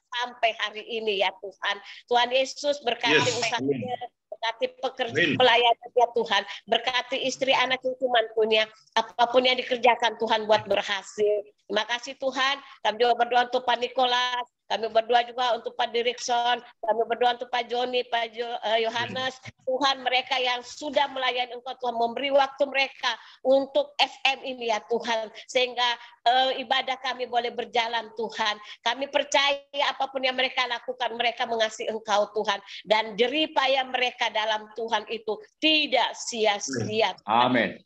sampai hari ini ya Tuhan. Tuhan Yesus berkati usahanya, berkati pekerjaan pelayanan ya Tuhan, berkati istri anak cucu mantunya, apapun yang dikerjakan Tuhan buat berhasil. Terima kasih Tuhan. Kami juga berdoa untuk Pak Nikolas. Kami berdoa juga untuk Pak Dirikson, kami berdoa untuk Pak Joni, Pak Yohanes. Tuhan, mereka yang sudah melayani Engkau, Tuhan, memberi waktu mereka untuk FM ini ya Tuhan, sehingga ibadah kami boleh berjalan Tuhan. Kami percaya apapun yang mereka lakukan, mereka mengasihi Engkau Tuhan, dan jerih payah mereka dalam Tuhan itu tidak sia-sia. Amin.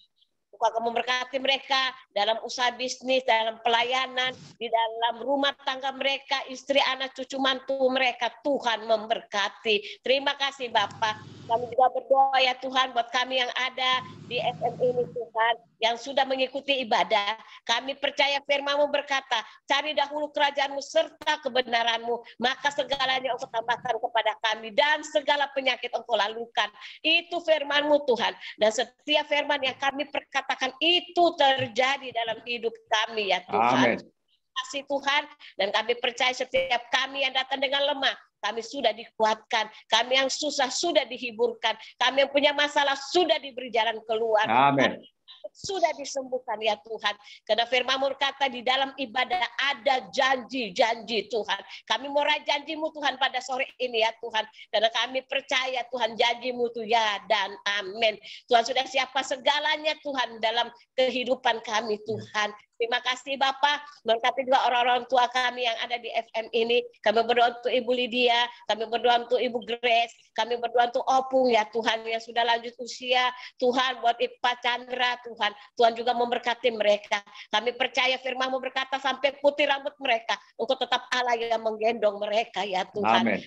Engkau memberkati mereka dalam usaha bisnis, dalam pelayanan, di dalam rumah tangga mereka, istri, anak, cucu, mantu mereka. Tuhan memberkati. Terima kasih Bapak. Kami juga berdoa ya Tuhan buat kami yang ada di FM ini Tuhan, yang sudah mengikuti ibadah. Kami percaya firman-Mu berkata, cari dahulu kerajaan-Mu serta kebenaran-Mu, maka segalanya Engkau tambahkan kepada kami, dan segala penyakit Engkau lalukan. Itu firman-Mu Tuhan. Dan setiap firman yang kami perkatakan itu terjadi dalam hidup kami ya Tuhan. Amin. Terima kasih Tuhan, dan kami percaya setiap kami yang datang dengan lemah, kami sudah dikuatkan, kami yang susah sudah dihiburkan, kami yang punya masalah sudah diberi jalan keluar. Amin. Sudah disembuhkan ya Tuhan. Karena firman-Mu berkata di dalam ibadah ada janji-janji Tuhan. Kami mau raih janji-Mu Tuhan pada sore ini ya Tuhan. Karena kami percaya Tuhan janji-Mu itu ya dan amin. Tuhan sudah siapa segalanya Tuhan dalam kehidupan kami Tuhan. Terima kasih Bapak, berkati juga orang-orang tua kami yang ada di FM ini. Kami berdoa untuk Ibu Lydia, kami berdoa untuk Ibu Grace, kami berdoa untuk Opung ya Tuhan yang sudah lanjut usia. Tuhan buat Pak Chandra Tuhan, Tuhan juga memberkati mereka. Kami percaya firman-Mu berkata sampai putih rambut mereka, untuk tetap Allah yang menggendong mereka ya Tuhan. Amin.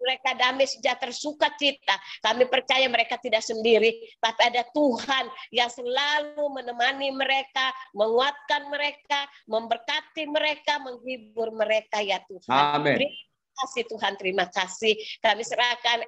Mereka damai, sejahtera, sukacita. Kami percaya mereka tidak sendiri, tapi ada Tuhan yang selalu menemani mereka, menguatkan mereka, memberkati mereka, menghibur mereka ya Tuhan. Amin. Terima kasih Tuhan, terima kasih. Kami serahkan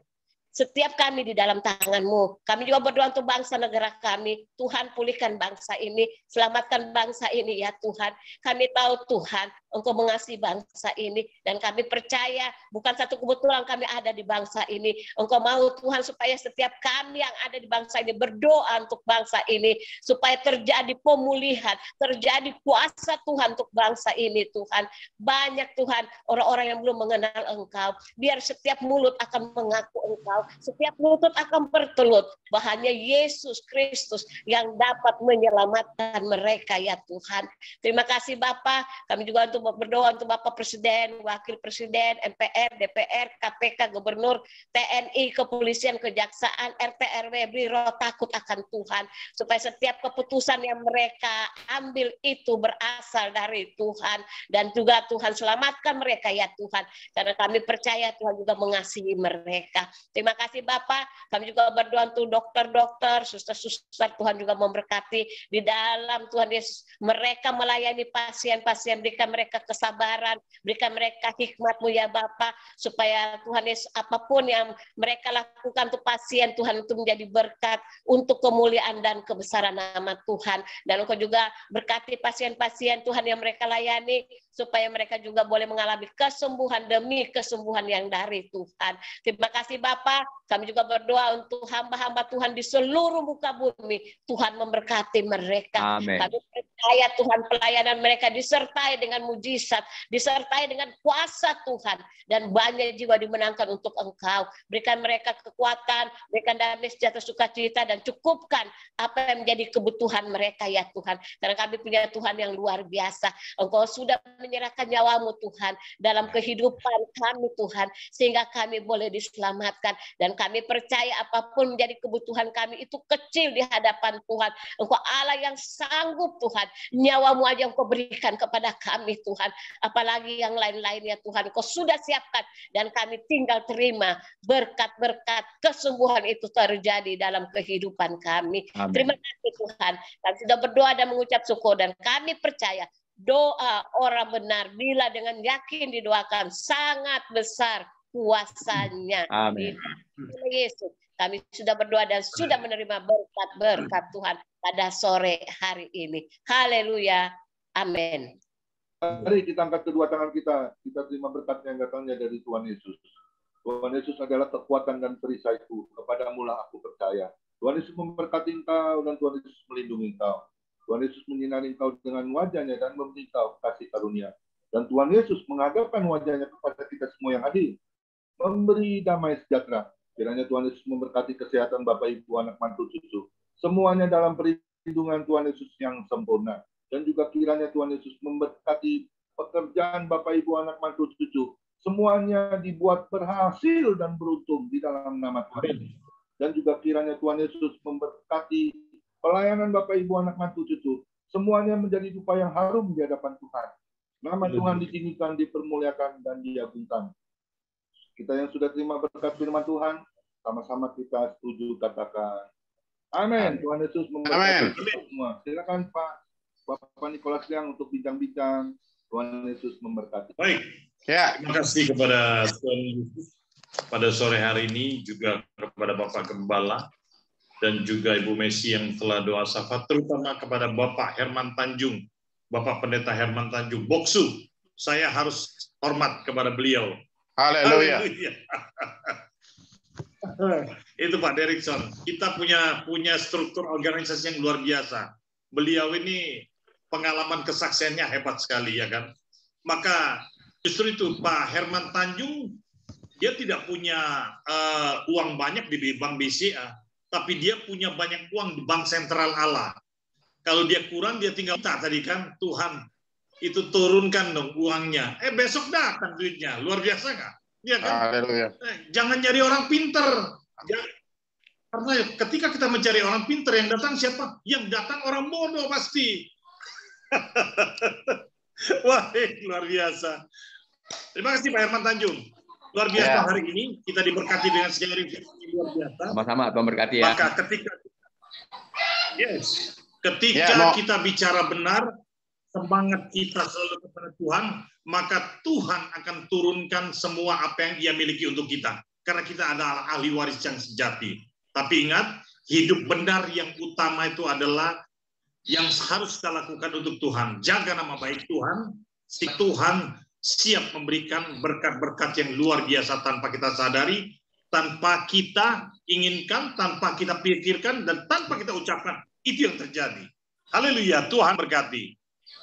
setiap kami di dalam tangan-Mu. Kami juga berdoa untuk bangsa negara kami. Tuhan pulihkan bangsa ini, selamatkan bangsa ini ya Tuhan. Kami tahu Tuhan, Engkau mengasihi bangsa ini, dan kami percaya bukan satu kebetulan kami ada di bangsa ini. Engkau mau Tuhan supaya setiap kami yang ada di bangsa ini berdoa untuk bangsa ini, supaya terjadi pemulihan, terjadi kuasa Tuhan untuk bangsa ini Tuhan. Banyak Tuhan orang-orang yang belum mengenal Engkau. Biar setiap mulut akan mengaku Engkau, setiap lutut akan bertelut bahwa Yesus Kristus yang dapat menyelamatkan mereka ya Tuhan. Terima kasih Bapak. Kami juga untuk berdoa untuk Bapak Presiden, Wakil Presiden, MPR, DPR, KPK, Gubernur, TNI, Kepolisian, Kejaksaan, RT, RW, beri roh takut akan Tuhan, supaya setiap keputusan yang mereka ambil itu berasal dari Tuhan, dan juga Tuhan selamatkan mereka ya Tuhan, karena kami percaya Tuhan juga mengasihi mereka. Terima kasih Bapak. Kami juga berdoa untuk dokter-dokter, suster-suster, Tuhan juga memberkati di dalam Tuhan Yesus. Mereka melayani pasien-pasien, berikan mereka kesabaran, berikan mereka hikmat-Mu ya Bapak, supaya Tuhan Yesus apapun yang mereka lakukan untuk pasien Tuhan itu menjadi berkat untuk kemuliaan dan kebesaran nama Tuhan. Dan Engkau juga berkati pasien-pasien Tuhan yang mereka layani, supaya mereka juga boleh mengalami kesembuhan demi kesembuhan yang dari Tuhan. Terima kasih Bapak. Kami juga berdoa untuk hamba-hamba Tuhan di seluruh muka bumi. Tuhan memberkati mereka. Amin. Kami percaya Tuhan pelayanan mereka disertai dengan mujizat, disertai dengan kuasa Tuhan, dan banyak jiwa dimenangkan untuk Engkau. Berikan mereka kekuatan, berikan damai, sejahtera, sukacita, dan cukupkan apa yang menjadi kebutuhan mereka ya Tuhan. Karena kami punya Tuhan yang luar biasa. Engkau sudah menyerahkan nyawa-Mu Tuhan dalam kehidupan kami Tuhan, sehingga kami boleh diselamatkan. Dan kami percaya apapun menjadi kebutuhan kami itu kecil di hadapan Tuhan. Engkau Allah yang sanggup Tuhan. Nyawa-Mu aja Engkau berikan kepada kami Tuhan. Apalagi yang lain-lain ya Tuhan. Engkau sudah siapkan, dan kami tinggal terima berkat-berkat kesembuhan itu terjadi dalam kehidupan kami. Amin. Terima kasih Tuhan. Kami sudah berdoa dan mengucap syukur, dan kami percaya doa orang benar bila dengan yakin didoakan sangat besar kuasanya. Amin. Yesus, kami sudah berdoa dan sudah menerima berkat-berkat Tuhan pada sore hari ini. Haleluya. Amin. Mari kita angkat kedua tangan kita terima berkat yang datangnya dari Tuhan Yesus. Tuhan Yesus adalah kekuatan dan perisaiku, kepadamu lah aku percaya. Tuhan Yesus memberkati engkau, dan Tuhan Yesus melindungi engkau. Tuhan Yesus menyinari engkau dengan wajahnya dan memberi engkau kasih karunia. Dan Tuhan Yesus menghadapkan wajahnya kepada kita semua yang hadir, memberi damai sejahtera. Kiranya Tuhan Yesus memberkati kesehatan Bapak, Ibu, anak, mantu, cucu. Semuanya dalam perlindungan Tuhan Yesus yang sempurna. Dan juga kiranya Tuhan Yesus memberkati pekerjaan Bapak, Ibu, anak, mantu, cucu. Semuanya dibuat berhasil dan beruntung di dalam nama Tuhan. Dan juga kiranya Tuhan Yesus memberkati pelayanan Bapak, Ibu, anak, mantu, cucu. Semuanya menjadi dupa yang harum di hadapan Tuhan. Nama Tuhan ditinggikan, dipermuliakan, dan diagungkan. Kita yang sudah terima berkat firman Tuhan, sama-sama kita setuju katakan amin. Tuhan Yesus memberkati kita semua. Silakan Bapak Nikolas Liang untuk bincang-bincang. Tuhan Yesus memberkati. Baik. Ya. Terima kasih kepada Tuhan Yesus pada sore hari ini, juga kepada Bapak Gembala dan juga Ibu Messi yang telah doa syafaat, terutama kepada Bapak Herman Tanjung, Bapak Pendeta Herman Tanjung. Boksu, saya harus hormat kepada beliau. Haleluya. Itu Pak Derikson. Kita punya struktur organisasi yang luar biasa. Beliau ini pengalaman kesaksiannya hebat sekali, ya kan. Maka justru itu Pak Herman Tanjung, dia tidak punya uang banyak di Bank BCA, tapi dia punya banyak uang di Bank Sentral Allah. Kalau dia kurang, dia tinggal tadi kan, Tuhan itu turunkan dong uangnya. Besok datang duitnya. Luar biasa nggak? Ya kan? Haleluya. Jangan nyari orang pinter. Karena ketika kita mencari orang pinter, yang datang siapa? Yang datang orang bodoh pasti. Wah, luar biasa. Terima kasih Pak Herman Tanjung. Luar biasa hari ini kita diberkati dengan sharing luar biasa. Sama-sama, Tuhan berkati ya. Maka ketika kita bicara benar, semangat kita selalu kepada Tuhan, maka Tuhan akan turunkan semua apa yang Dia miliki untuk kita. Karena kita adalah ahli waris yang sejati. Tapi ingat, hidup benar yang utama itu adalah yang harus kita lakukan untuk Tuhan. Jaga nama baik Tuhan, si Tuhan siap memberikan berkat-berkat yang luar biasa tanpa kita sadari, tanpa kita inginkan, tanpa kita pikirkan, dan tanpa kita ucapkan. Itu yang terjadi. Haleluya, Tuhan berkati.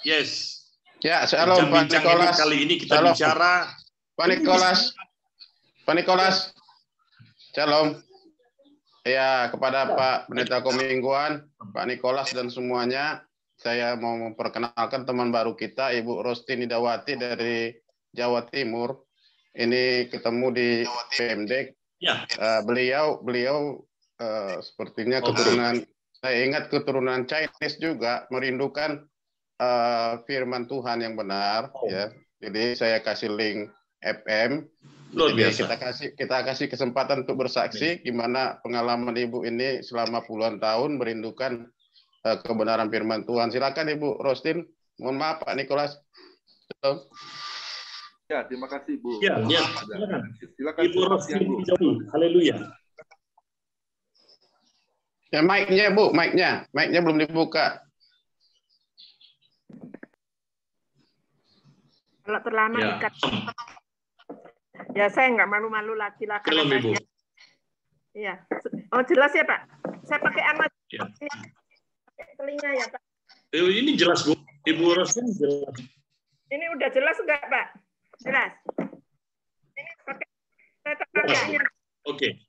Yes. Ya, shalom Pak Nikolas. Kali ini kita bicara Pak Nikolas. Shalom. Ya, kepada Pak Pendeta Komingguan, Pak Nikolas dan semuanya, saya mau memperkenalkan teman baru kita, Ibu Rosti Nidawati dari Jawa Timur. Ini ketemu di PMD. Ya. Beliau sepertinya keturunan, saya ingat keturunan Chinese juga, merindukan firman Tuhan yang benar, ya. Jadi saya kasih link FM. Jadi kita kasih kesempatan untuk bersaksi gimana pengalaman Ibu ini selama puluhan tahun merindukan kebenaran firman Tuhan. Silakan Ibu Rostin. Mohon maaf Pak Nikolas. Ya, terima kasih Bu. Ya. Silakan Ibu Rostin. Haleluya. Ya, mic-nya Bu, mic-nya belum dibuka. Kalau terlama ikat. Ya, saya nggak malu-malu lah, silakan. Halo, Ibu. Iya. Oh, jelas ya, Pak? Saya pakai amat. Ya. Pakai telinga ya, Pak? Ini jelas, Bu. Ibu Rosin jelas. Ini udah jelas nggak, Pak? Jelas. Ini pakai pakainya. Oke.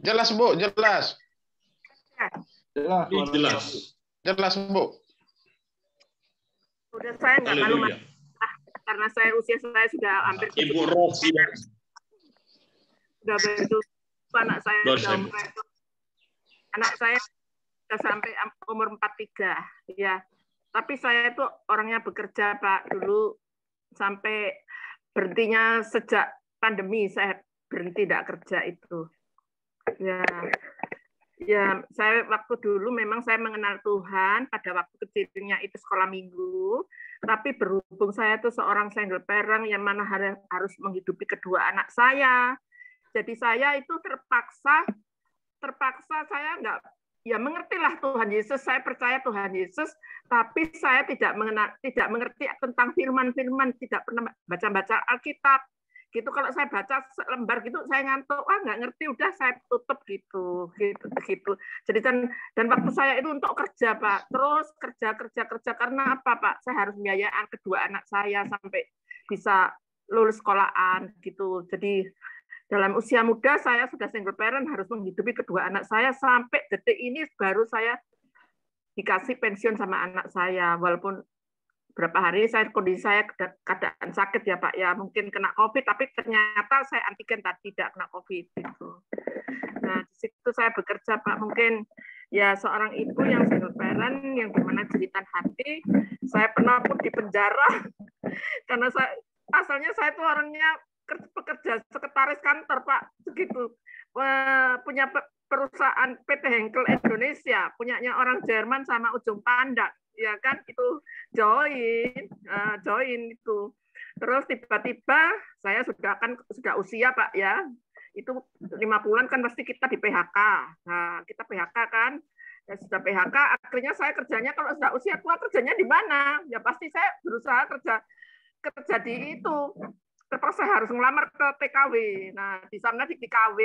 Jelas, Bu, jelas. Jelas. Jelas, Bu. Udah saya nggak malu-malu. Karena usia saya sudah hampir Ibu Rosi sudah begitu, anak saya sudah sampai umur 43 ya. Tapi saya itu orangnya bekerja Pak, dulu sampai berhentinya sejak pandemi saya berhenti tidak kerja itu. Ya, saya waktu dulu memang saya mengenal Tuhan pada waktu kecilnya itu sekolah minggu, tapi berhubung saya itu seorang single parent yang mana harus menghidupi kedua anak saya, jadi saya itu terpaksa saya nggak, ya mengertilah Tuhan Yesus, saya percaya Tuhan Yesus, tapi saya tidak mengerti tentang firman-firman, tidak pernah baca-baca Alkitab. gitu. Kalau saya baca selembar gitu saya ngantuk, nggak ngerti, udah saya tutup gitu. Jadi dan waktu saya itu untuk kerja, Pak, terus kerja karena apa, Pak? Saya harus membiayai kedua anak saya sampai bisa lulus sekolahan gitu. Jadi dalam usia muda saya sudah single parent, harus menghidupi kedua anak saya sampai detik ini baru saya dikasih pensiun sama anak saya, walaupun berapa hari kondisi saya keadaan sakit ya Pak ya, mungkin kena COVID, tapi ternyata saya antigen tidak kena COVID gitu. Nah di situ saya bekerja Pak, mungkin ya seorang ibu yang single parent yang dimana jeritan hati, saya pernah pun di penjara karena asalnya saya itu orangnya pekerja sekretaris kantor Pak, begitu punya perusahaan PT Henkel Indonesia, punyanya orang Jerman sama ujung pandang, ya kan, itu join itu. Terus tiba-tiba saya sudah usia Pak ya, itu 5 bulan kan pasti kita di PHK. Nah kita PHK kan, ya sudah PHK, akhirnya saya kerjanya kalau sudah usia tua kerjanya di mana? Ya pasti saya berusaha kerja di itu. Terus saya harus ngelamar ke TKW. Nah di sana di TKW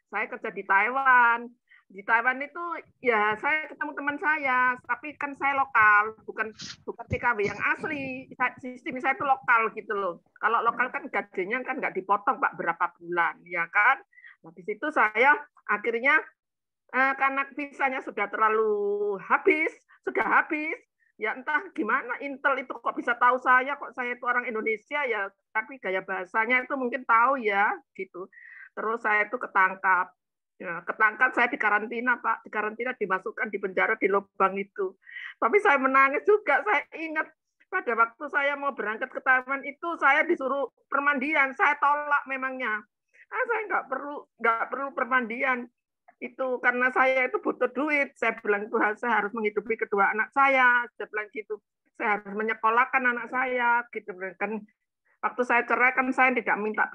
saya kerja di Taiwan. Di Taiwan itu ya saya ketemu teman saya, tapi kan saya lokal, bukan TKW yang asli. Sistem saya itu lokal gitu loh. Kalau lokal kan gajinya kan nggak dipotong Pak berapa bulan, ya kan. Nah di situ saya akhirnya karena visanya sudah habis, ya entah gimana Intel itu kok bisa tahu kok saya itu orang Indonesia ya, tapi gaya bahasanya itu mungkin tahu ya gitu. Terus saya itu ketangkap. Ya, ketangkap saya di karantina, Pak. Di karantina dimasukkan di penjara di lubang itu. Tapi saya menangis juga. Saya ingat pada waktu saya mau berangkat ke Taiwan itu saya disuruh permandian. Saya tolak memangnya. Saya nggak perlu permandian. Itu karena saya itu butuh duit. Saya bilang itu saya harus menghidupi kedua anak saya. Saya bilang gitu. Saya harus menyekolahkan anak saya. Gitu kan. Waktu saya cerai kan saya tidak minta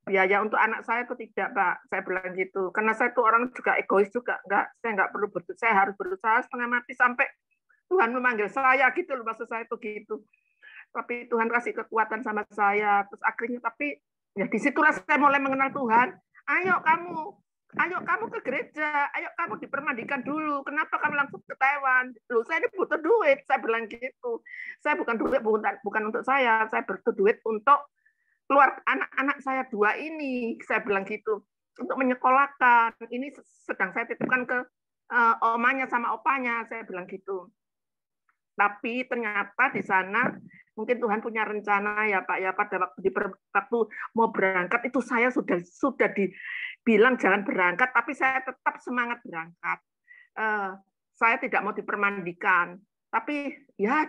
biaya untuk anak saya itu tidak Pak, saya bilang gitu, karena saya tuh orang juga egois juga, saya nggak perlu saya harus berusaha setengah mati sampai Tuhan memanggil saya gitu loh, maksud saya itu gitu. Tapi Tuhan kasih kekuatan sama saya, terus akhirnya tapi ya disitulah saya mulai mengenal Tuhan. Ayo kamu ke gereja, ayo kamu dipermandikan dulu. Kenapa kamu langsung ke Taiwan? Loh, saya ini butuh duit, saya bilang gitu. Saya bukan untuk saya butuh duit untuk keluar anak-anak saya 2 ini, saya bilang gitu, untuk menyekolahkan. Ini sedang saya titipkan ke omanya sama opanya, saya bilang gitu. Tapi ternyata di sana mungkin Tuhan punya rencana ya Pak ya, pada waktu mau berangkat itu saya sudah dibilang jangan berangkat, tapi saya tetap semangat berangkat. Saya tidak mau dipermandikan, tapi ya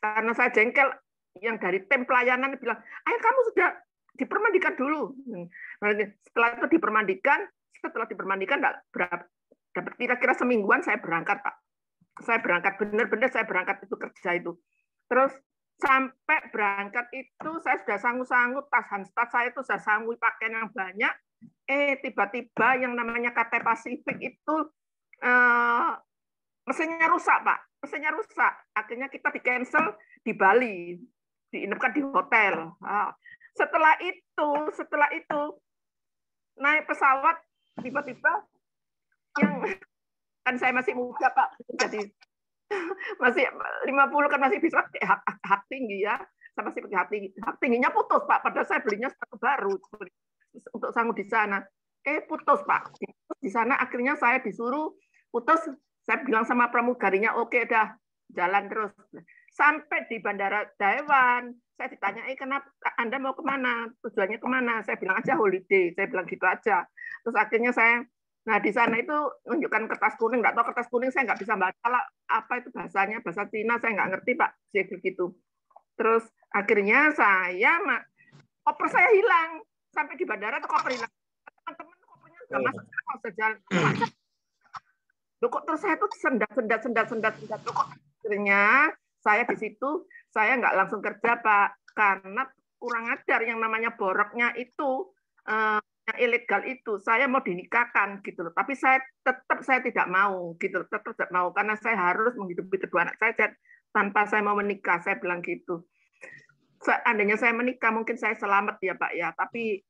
karena saya jengkel, yang dari tim pelayanan bilang, ayo kamu sudah dipermandikan dulu. Setelah itu dipermandikan dapat kira-kira semingguan saya berangkat Pak. Saya berangkat benar-benar saya berangkat itu kerja itu. Terus sampai berangkat itu saya sudah sanggup tas saya itu sudah sanggup pakaian yang banyak. Tiba-tiba yang namanya KT Pasifik itu mesinnya rusak Pak. Mesinnya rusak. Akhirnya kita di-cancel di Bali. Diinapkan di hotel. Setelah itu naik pesawat, tiba-tiba yang kan saya masih muda Pak, jadi masih 50 kan masih bisa pakai hak tinggi ya, saya masih pakai hak tingginya putus Pak, padahal saya belinya sepatu baru untuk sanggup di sana. Putus Pak, di sana akhirnya saya disuruh putus. Saya bilang sama pramugarinya, oke dah jalan terus. Sampai di bandara Taiwan, saya ditanya, kenapa Anda mau kemana? Tujuannya kemana? Saya bilang aja holiday, saya bilang gitu aja. Terus akhirnya nah di sana itu menunjukkan kertas kuning, nggak tahu kertas kuning saya nggak bisa baca lah, apa itu bahasanya, bahasa Cina saya nggak ngerti Pak, saya gitu. Terus akhirnya koper saya hilang, sampai di bandara tuh koper hilang. Teman-teman kopernya sudah masuk, sudah jalan. Loh kok terus saya tuh sendat. Akhirnya saya di situ saya nggak langsung kerja Pak, karena kurang ajar yang namanya boroknya itu yang ilegal itu saya mau dinikahkan gitu loh, tapi saya tidak mau gitu loh, tetap tidak mau karena saya harus menghidupi kedua anak saya tanpa saya mau menikah, saya bilang gitu. seandainya saya menikah mungkin saya selamat ya Pak ya, tapi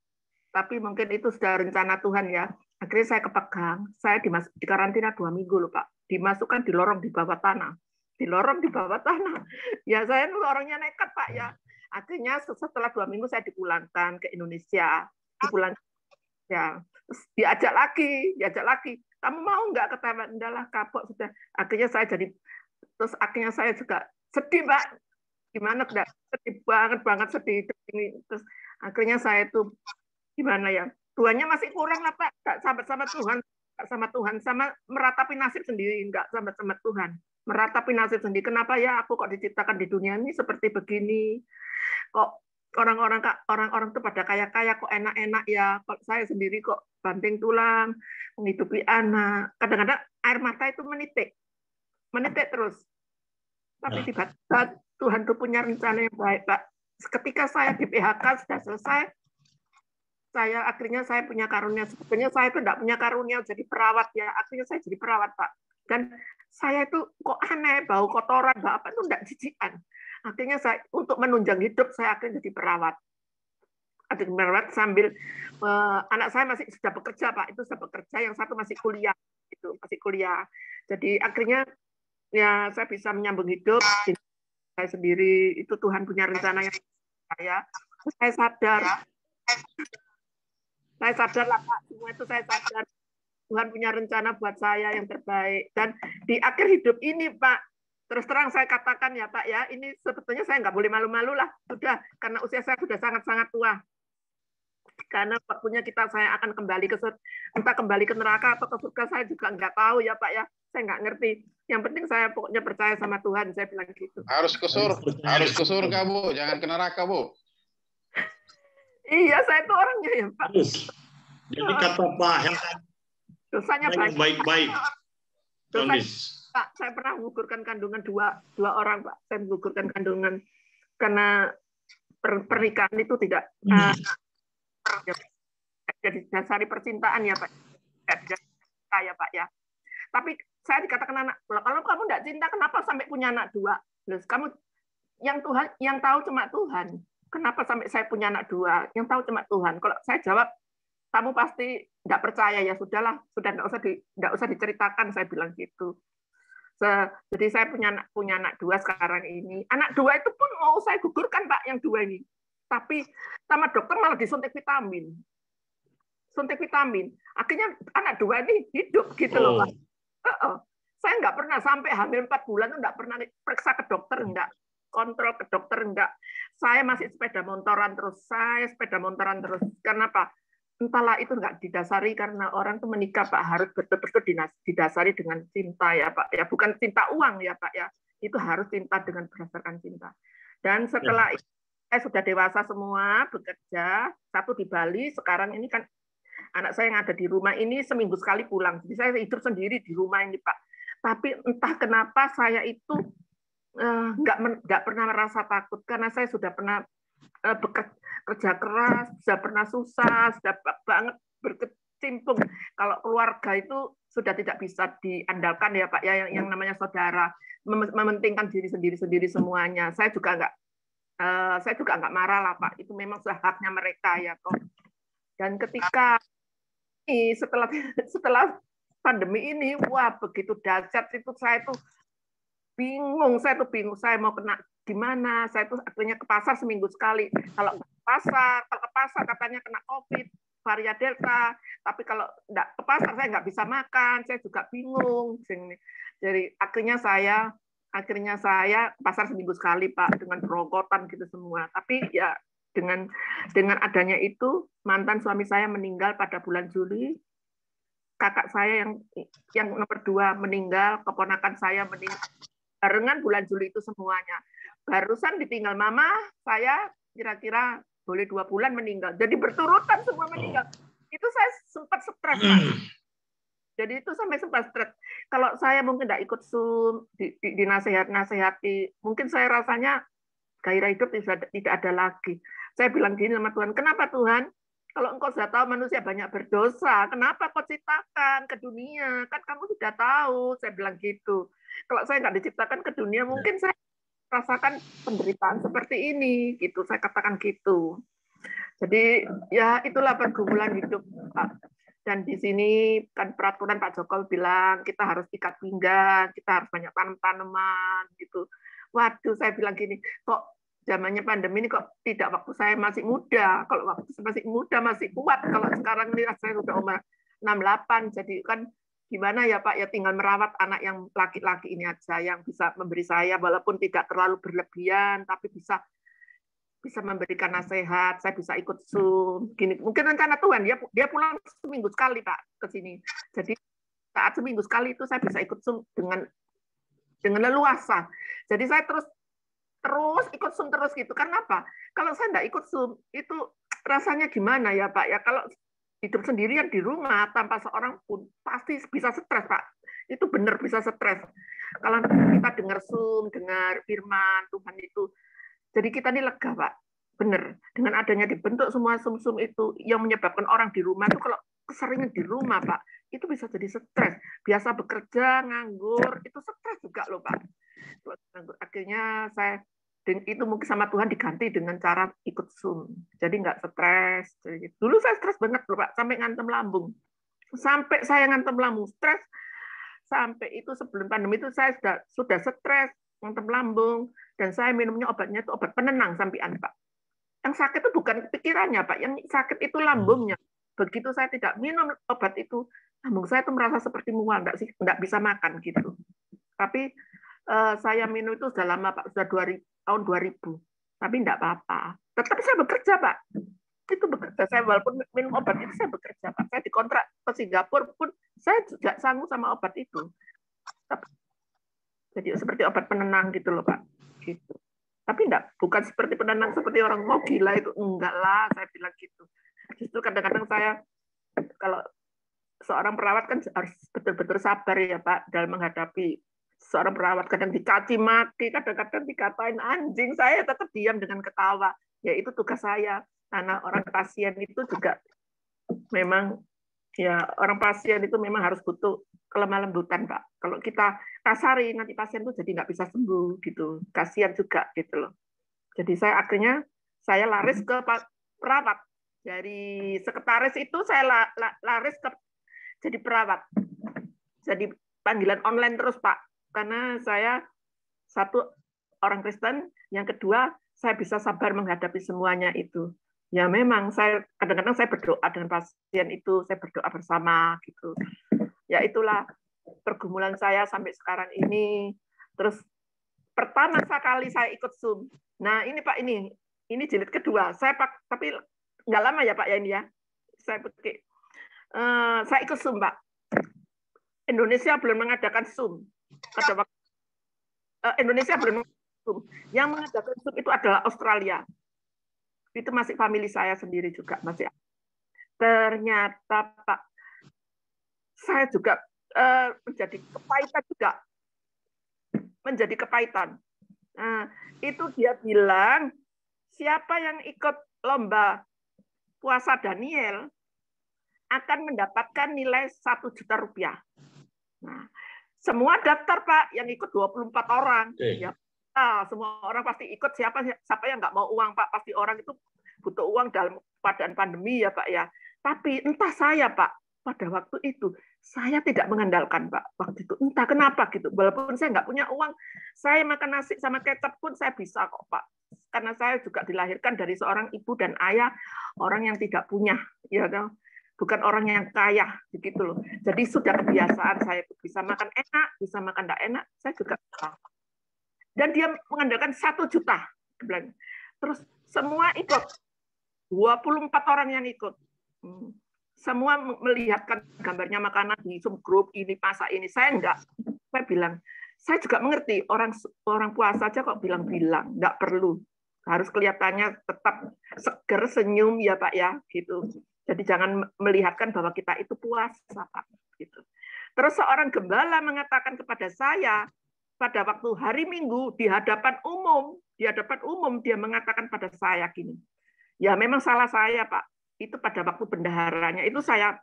mungkin itu sudah rencana Tuhan ya. Akhirnya saya kepegang, saya di karantina 2 minggu loh Pak, dimasukkan di lorong di bawah tanah, ya saya dulu orangnya nekat Pak ya. Akhirnya setelah 2 minggu saya dipulangkan ke Indonesia, ya, terus diajak lagi, kamu mau nggak ke Taiwan? Udahlah, kapok sudah. Akhirnya saya juga sedih Pak, gimana enggak, sedih banget sedih ini. Terus akhirnya saya itu gimana ya, Tuhannya masih kurang lah Pak, nggak sama Tuhan, sama meratapi nasib sendiri, nggak sama Tuhan, meratapi nasib sendiri. Kenapa ya aku kok diciptakan di dunia ini seperti begini? Kok orang-orang tuh pada kaya-kaya, kok enak-enak ya, kok saya sendiri kok banting tulang menghidupi anak. Kadang-kadang air mata itu menitik terus. Tapi tiba-tiba Tuhan tuh punya rencana yang baik Pak. Ketika saya di PHK sudah selesai, akhirnya saya punya karunia. Sebetulnya saya itu tidak punya karunia jadi perawat ya. Akhirnya saya jadi perawat Pak. Dan saya itu kok aneh, bau kotoran, bau apa itu tidak jijikan. Akhirnya saya untuk menunjang hidup saya akhirnya jadi perawat. Sambil anak saya masih sudah bekerja Pak, itu sudah bekerja, yang satu masih kuliah, Jadi akhirnya ya saya bisa menyambung hidup saya sendiri. Itu Tuhan punya rencana yang saya sadar lah Pak, semua itu saya sadar. Tuhan punya rencana buat saya yang terbaik. Dan di akhir hidup ini Pak, terus terang saya katakan ya Pak ya, ini sebetulnya saya nggak boleh malu-malu lah, sudah, karena usia saya sudah sangat-sangat tua. Karena waktunya saya akan kembali entah kembali ke neraka atau ke surga, saya juga nggak tahu ya Pak ya, saya nggak ngerti. Yang penting saya pokoknya percaya sama Tuhan, saya bilang gitu. Harus ke surga Bu, jangan ke neraka Bu. Iya, saya itu orangnya ya Pak. Jadi kata Pak Helman, dosanya baik-baik. Pak, saya pernah menggugurkan kandungan dua orang Pak. Saya menggugurkan kandungan karena pernikahan itu tidak jadi dasari percintaan ya Pak. Ya Pak ya. Tapi saya dikatakan anak, kalau kamu tidak cinta kenapa sampai punya anak 2? Terus kamu yang tahu cuma Tuhan. Kenapa sampai saya punya anak 2? Yang tahu cuma Tuhan. Kalau saya jawab, kamu pasti tidak percaya, ya sudahlah, sudah tidak usah diceritakan, saya bilang gitu. Jadi saya punya anak 2 sekarang ini. Anak 2 itu pun mau saya gugurkan Pak, yang 2 ini. Tapi sama dokter malah disuntik vitamin. Akhirnya anak 2 ini hidup gitu loh Pak. Saya nggak pernah sampai hamil 4 bulan itu nggak pernah periksa ke dokter, nggak kontrol ke dokter, enggak. Saya masih sepeda motoran terus. Karena apa? Entahlah, itu enggak didasari karena orang tuh menikah Pak harus betul-betul didasari dengan cinta ya Pak ya, bukan cinta uang ya Pak ya. Itu harus cinta dengan berdasarkan cinta. Dan setelah itu saya sudah dewasa semua, bekerja, satu di Bali, sekarang ini kan anak saya yang ada di rumah ini seminggu sekali pulang. Jadi saya hidup sendiri di rumah ini Pak. Tapi entah kenapa saya itu nggak pernah merasa takut karena saya sudah pernah bekerja keras, sudah pernah susah, sudah banget berkecimpung. Kalau keluarga itu sudah tidak bisa diandalkan ya Pak ya, yang namanya saudara, mementingkan diri sendiri semuanya. Saya juga nggak marah lah Pak, itu memang sudah haknya mereka ya toh. Dan ketika ini setelah pandemi ini, wah begitu dahsyat itu saya tuh bingung, saya mau kena gimana. Saya tuh akhirnya ke pasar seminggu sekali. Kalau ke pasar katanya kena COVID, varian Delta. Tapi kalau nggak ke pasar saya nggak bisa makan, saya juga bingung. Jadi akhirnya saya pasar seminggu sekali Pak, dengan berokotan gitu semua. Tapi ya dengan adanya itu, mantan suami saya meninggal pada bulan Juli. Kakak saya yang nomor 2 meninggal, keponakan saya meninggal. Barengan bulan Juli itu semuanya. Barusan ditinggal mama, saya kira-kira boleh 2 bulan meninggal. Jadi berturutan semua meninggal. Itu saya sempat stres. Jadi itu sampai sempat stres. Kalau saya mungkin tidak ikut Zoom, dinasehati, mungkin saya rasanya gairah hidup tidak ada lagi. Saya bilang gini sama Tuhan, kenapa Tuhan? Kalau engkau sudah tahu manusia banyak berdosa, kenapa kau ciptakan ke dunia? Kan kamu sudah tahu, saya bilang gitu. Kalau saya nggak diciptakan ke dunia, mungkin saya rasakan penderitaan seperti ini, gitu. Saya katakan gitu. Jadi ya itulah pergumulan hidup, Pak. Dan di sini kan peraturan Pak Jokowi bilang kita harus ikat pinggang, kita harus banyak tanam tanaman, gitu. Waduh, saya bilang gini, kok zamannya pandemi ini kok tidak waktu saya masih muda. Kalau waktu saya masih muda masih kuat. Kalau sekarang ini saya sudah umur 68, jadi kan gimana ya Pak, ya tinggal merawat anak yang laki-laki ini aja yang bisa memberi saya, walaupun tidak terlalu berlebihan, tapi bisa memberikan nasihat, saya bisa ikut Zoom. Gini, mungkin rencana Tuhan, dia pulang seminggu sekali Pak ke sini. Jadi saat seminggu sekali itu saya bisa ikut Zoom dengan leluasa. Jadi saya terus ikut Zoom terus gitu. Karena apa? Kalau saya nggak ikut Zoom, itu rasanya gimana ya Pak? Ya kalau hidup sendirian di rumah tanpa seorang pun pasti bisa stres Pak. Itu benar bisa stres. Kalau kita dengar Zoom, dengar firman Tuhan itu, jadi kita ini lega Pak. Benar. Dengan adanya dibentuk semua Zoom itu yang menyebabkan orang di rumah itu kalau keseringan di rumah Pak, itu bisa jadi stres. Biasa bekerja, nganggur, itu stres juga loh Pak. Akhirnya saya itu mungkin sama Tuhan diganti dengan cara ikut Zoom. Jadi nggak stres. Dulu saya stres banget loh Pak, sampai ngantem lambung. Sampai saya ngantem lambung, stres. Sampai itu sebelum pandemi itu saya sudah stres, ngantem lambung, dan saya minumnya obatnya itu obat penenang sampean Pak. Yang sakit itu bukan pikirannya Pak, yang sakit itu lambungnya. Begitu saya tidak minum obat itu, lambung saya itu merasa seperti mual, nggak bisa makan gitu. Tapi saya minum itu sudah lama Pak, sudah tahun 2000. Tapi enggak apa-apa. Tetap saya bekerja Pak. Itu bekerja. Saya walaupun minum obat itu saya bekerja Pak. Saya dikontrak ke Singapura pun saya juga sanggup sama obat itu. Jadi seperti obat penenang gitu loh Pak. Gitu. Tapi bukan seperti penenang seperti orang mau gila itu. Enggak lah, saya bilang gitu. Justru kadang-kadang saya kalau seorang perawat kan harus betul-betul sabar ya Pak dalam menghadapi seorang perawat, kadang dicaci maki, kadang-kadang dikatain anjing, saya tetap diam dengan ketawa. Ya itu tugas saya. Karena orang pasien itu juga memang ya orang pasien itu memang harus butuh kelemah lembutan Pak. Kalau kita kasari nanti pasien itu jadi nggak bisa sembuh gitu. Kasihan juga gitu loh. Jadi saya akhirnya saya laris ke perawat. Dari sekretaris itu saya laris ke jadi perawat. Jadi panggilan online terus Pak. Karena saya satu orang Kristen, yang kedua saya bisa sabar menghadapi semuanya itu. Ya memang saya kadang-kadang saya berdoa dengan pasien itu, saya berdoa bersama gitu. Ya itulah pergumulan saya sampai sekarang ini. Terus pertama kali saya ikut Zoom. Nah ini Pak ini jilid kedua. Saya tapi nggak lama ya Pak ya ini ya. Saya pakai saya ikut Zoom Pak. Indonesia belum mengadakan Zoom. Pada waktu Indonesia belum mengadakan Zoom. Yang mengadakan Zoom itu adalah Australia. Itu masih family saya sendiri juga masih. Ternyata Pak, saya juga menjadi kepahitan juga. Menjadi kepahitan. Nah, itu dia bilang, siapa yang ikut lomba puasa Daniel akan mendapatkan nilai 1 juta rupiah. Nah, semua daftar Pak, yang ikut 24 orang. Okay. Ya, semua orang pasti ikut. Siapa yang nggak mau uang Pak? Pasti orang itu butuh uang dalam keadaan pandemi ya Pak ya. Tapi entah saya Pak, pada waktu itu saya tidak mengandalkan Pak. Waktu itu entah kenapa gitu. Walaupun saya nggak punya uang, saya makan nasi sama kecap pun saya bisa kok Pak. Karena saya juga dilahirkan dari seorang ibu dan ayah orang yang tidak punya, ya kan? Bukan orang yang kaya begitu loh. Jadi sudah kebiasaan saya bisa makan enak, bisa makan tidak enak, saya juga. Dan dia mengandalkan 1 juta. Terus semua ikut. 24 orang yang ikut. Semua melihatkan gambarnya makanan di Zoom group ini, masak ini. Saya enggak. Saya bilang, saya juga mengerti orang puasa aja kok bilang-bilang, enggak perlu. Harus kelihatannya tetap seger, senyum ya Pak ya, gitu. Jadi jangan melihatkan bahwa kita itu puasa Pak, gitu. Terus seorang gembala mengatakan kepada saya pada waktu hari Minggu di hadapan umum dia mengatakan pada saya gini. Ya memang salah saya Pak. Itu pada waktu bendaharanya itu saya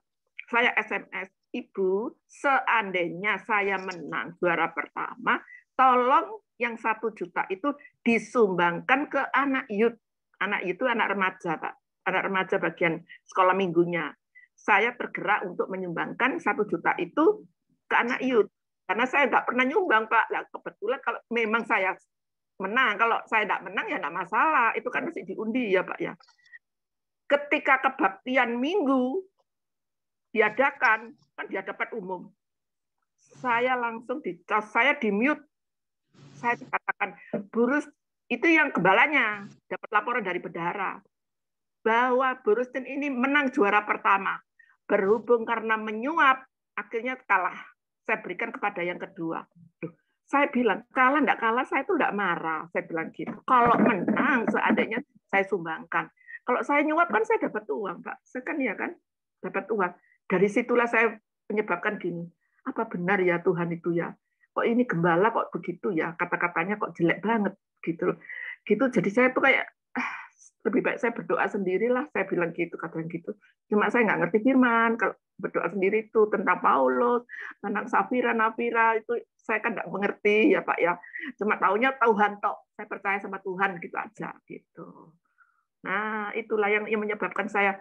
SMS, Ibu, seandainya saya menang juara pertama, tolong yang 1 juta itu disumbangkan ke anak youth. Anak youth itu anak remaja, Pak. Anak remaja bagian sekolah minggunya. Saya tergerak untuk menyumbangkan 1 juta itu ke anak youth. Karena saya nggak pernah nyumbang, Pak. Nah, kebetulan kalau memang saya menang, kalau saya nggak menang ya nggak masalah. Itu kan masih diundi ya, Pak ya. Ketika kebaktian minggu diadakan, kan di hadapan umum, saya langsung dicas, saya di-mute. Saya dikatakan, Burus, itu yang gembalanya, dapat laporan dari bendahara, bahwa Burustin ini menang juara pertama. Berhubung karena menyuap, akhirnya kalah. Saya berikan kepada yang kedua. Saya bilang, kalah enggak kalah, saya itu enggak marah. Saya bilang gitu. Kalau menang, seandainya saya sumbangkan. Kalau saya nyuap kan saya dapat uang, Pak. Saya kan ya kan, dapat uang. Dari situlah saya menyebabkan gini. Apa benar ya Tuhan itu ya? Kok ini gembala kok begitu ya? Kata-katanya kok jelek banget gitu. Gitu. Jadi saya tuh kayak lebih baik saya berdoa sendirilah. Saya bilang gitu, kadang gitu. Cuma saya nggak ngerti firman. Kalau berdoa sendiri itu tentang Paulus, tentang Safira, Nafira itu saya kan nggak mengerti ya Pak ya. Cuma taunya Tuhan tok. Saya percaya sama Tuhan gitu aja gitu. Nah itulah yang menyebabkan saya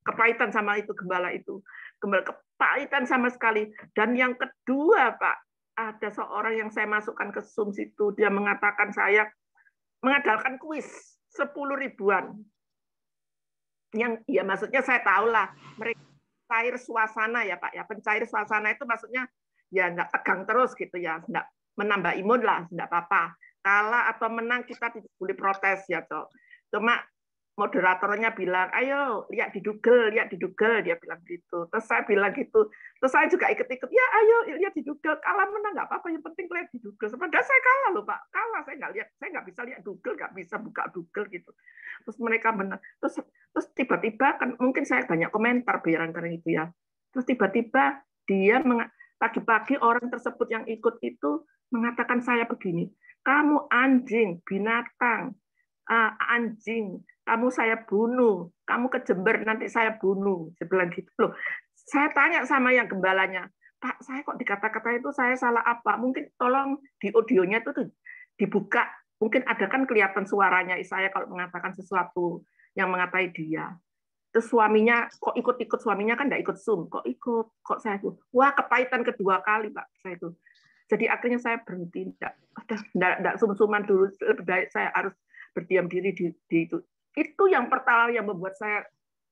kepahitan sama itu gembala itu. Gembala kepahitan sama sekali. Dan yang kedua Pak, ada seorang yang saya masukkan ke Zoom situ, dia mengatakan saya mengadakan kuis 10 ribuan. Yang ya maksudnya saya tahulah mereka cair suasana ya Pak ya. Pencair suasana itu maksudnya ya nggak tegang terus gitu ya, nggak menambah imun lah, nggak apa-apa. Kalah atau menang kita tidak boleh protes ya, Cok. Cuma moderatornya bilang, ayo lihat di Google, dia bilang gitu. Terus saya bilang gitu. Terus saya juga ikut-ikut, ya ayo lihat di Google, kalah menang nggak apa-apa, yang penting lihat di Google. Sebenarnya saya kalah loh Pak, kalah saya nggak lihat, saya nggak bisa lihat Google, nggak bisa buka Google gitu. Terus mereka menang. Terus tiba-tiba kan mungkin saya banyak komentar biaran karena itu ya. Terus tiba-tiba dia pagi-pagi orang tersebut yang ikut itu mengatakan saya begini, kamu anjing, binatang, anjing, kamu saya bunuh, kamu ke Jember nanti saya bunuh. Saya bilang gitu loh. Saya tanya sama yang gembalanya, Pak, saya kok dikata-kata itu saya salah apa? Mungkin tolong di audionya itu tuh dibuka. Mungkin ada kan kelihatan suaranya saya kalau mengatakan sesuatu yang mengatai dia. Terus suaminya, kok ikut-ikut suaminya kan nggak ikut Zoom, kok ikut, kok saya itu. Wah, kepahitan kedua kali Pak, saya itu. Jadi akhirnya saya berhenti, enggak sum-suman dulu, lebih baik saya harus berdiam diri di itu. Itu yang pertama yang membuat saya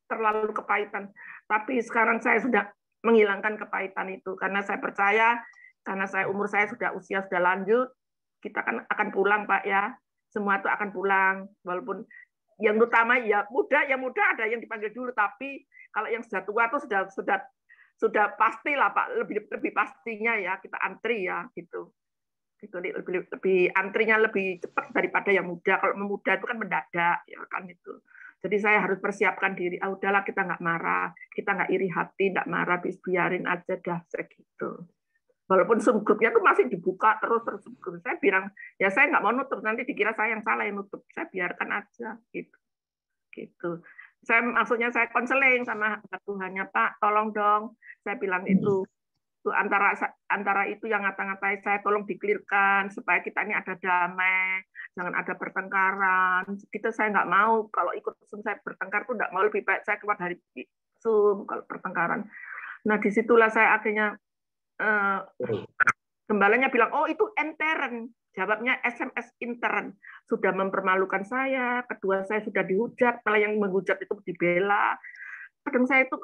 terlalu kepahitan. Tapi sekarang saya sudah menghilangkan kepahitan itu karena saya percaya, karena umur saya usia sudah lanjut, kita kan akan pulang Pak ya. Semua itu akan pulang, walaupun yang utama ya yang muda ada yang dipanggil dulu, tapi kalau yang sudah tua itu sudah pastilah Pak, lebih pastinya ya kita antri ya gitu. Gitu lebih antrinya lebih cepat daripada yang muda. Kalau muda itu kan mendadak ya kan itu. Jadi saya harus persiapkan diri. Udahlah kita nggak marah, kita nggak iri hati, nggak marah, biarin aja dah gitu. Walaupun Zoom grupnya itu masih dibuka terus. Saya bilang ya saya nggak mau nutup, nanti dikira saya yang salah yang nutup. Saya biarkan aja gitu. Maksudnya saya konseling sama Tuhannya, Pak, tolong dong. Saya bilang itu antara itu yang ngata-ngatai saya tolong dikelirkan supaya kita ini ada damai, jangan ada pertengkaran. Saya nggak mau kalau ikut Zoom saya bertengkar tuh nggak mau, lebih baik saya keluar dari Zoom kalau pertengkaran. Nah disitulah saya akhirnya gembalanya bilang, oh itu intern. Jawabnya SMS intern. Sudah mempermalukan saya, kedua saya sudah dihujat, malah yang menghujat itu dibela. Kadang saya itu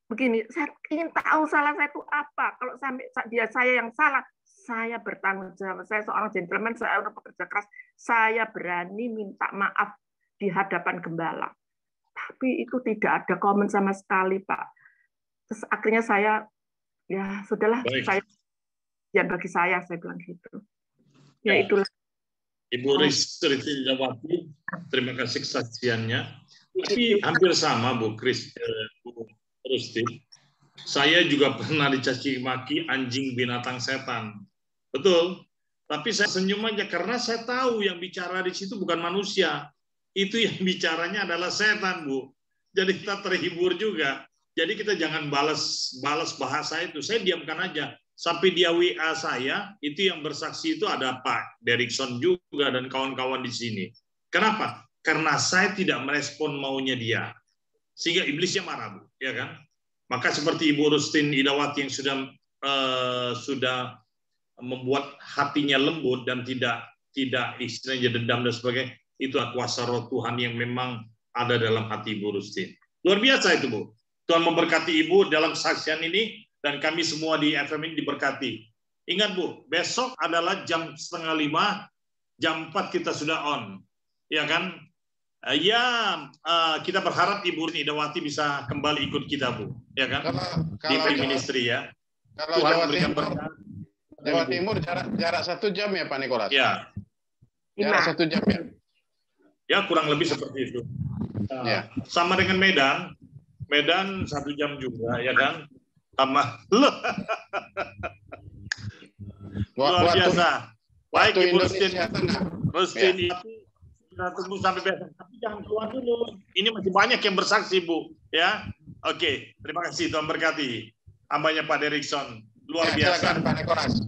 begini, saya ingin tahu salah saya itu apa. Kalau sampai dia saya yang salah, saya bertanggung jawab. Saya seorang gentleman, saya orang pekerja keras, saya berani minta maaf di hadapan gembala. Tapi itu tidak ada komen sama sekali, Pak. Terus akhirnya saya, ya sudahlah, yang bagi saya bilang gitu. Ya itulah. Ibu Ristri Jawati, terima kasih kesaksiannya. Tapi hampir sama Bu Ristri. Saya juga pernah dicaci maki anjing binatang setan. Betul. Tapi saya senyum aja karena saya tahu yang bicara di situ bukan manusia. Itu yang bicaranya adalah setan, Bu. Jadi kita terhibur juga. Jadi kita jangan balas bahasa itu. Saya diamkan aja. sampai dia WA saya, itu yang bersaksi itu ada Pak Derikson juga dan kawan-kawan di sini. Kenapa? Karena saya tidak merespon maunya dia. Sehingga iblisnya marah, Bu, ya kan? Maka seperti Ibu Rustin Idawati yang sudah membuat hatinya lembut dan tidak istilahnya dendam dan sebagainya, itu kuasa roh Tuhan yang memang ada dalam hati Ibu Rustin. Luar biasa itu, Bu. Tuhan memberkati Ibu dalam saksian ini, dan kami semua di FM ini diberkati. Ingat, Bu, besok adalah jam 4:30, jam 4 kita sudah on. Ya kan? Kita berharap Ibu Idawati bisa kembali ikut kita, Bu. Ya kan? Di Free Ministry ya. Kalau Jawa Timur jarak 1 jam ya Pak Nikolas? Ya. Jarak 1 jam ya? Ya, kurang lebih seperti itu. Ya. Sama dengan Medan 1 jam juga, ya kan? Sama. Luar biasa. Baik, Ibu Rustin, kita tunggu sampai besok. Tapi jangan keluar dulu. Ini masih banyak yang bersaksi, Bu. Ya, oke. Terima kasih, Tuhan berkati. Hambanya Pak Derikson, luar biasa.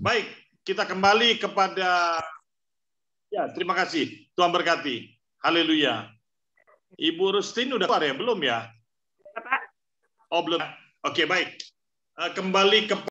Baik, kita kembali kepada. Ya, terima kasih. Tuhan berkati. Haleluya. Ibu Rustin udah keluar ya? Belum ya? Oh, belum. Oke, baik. Kembali ke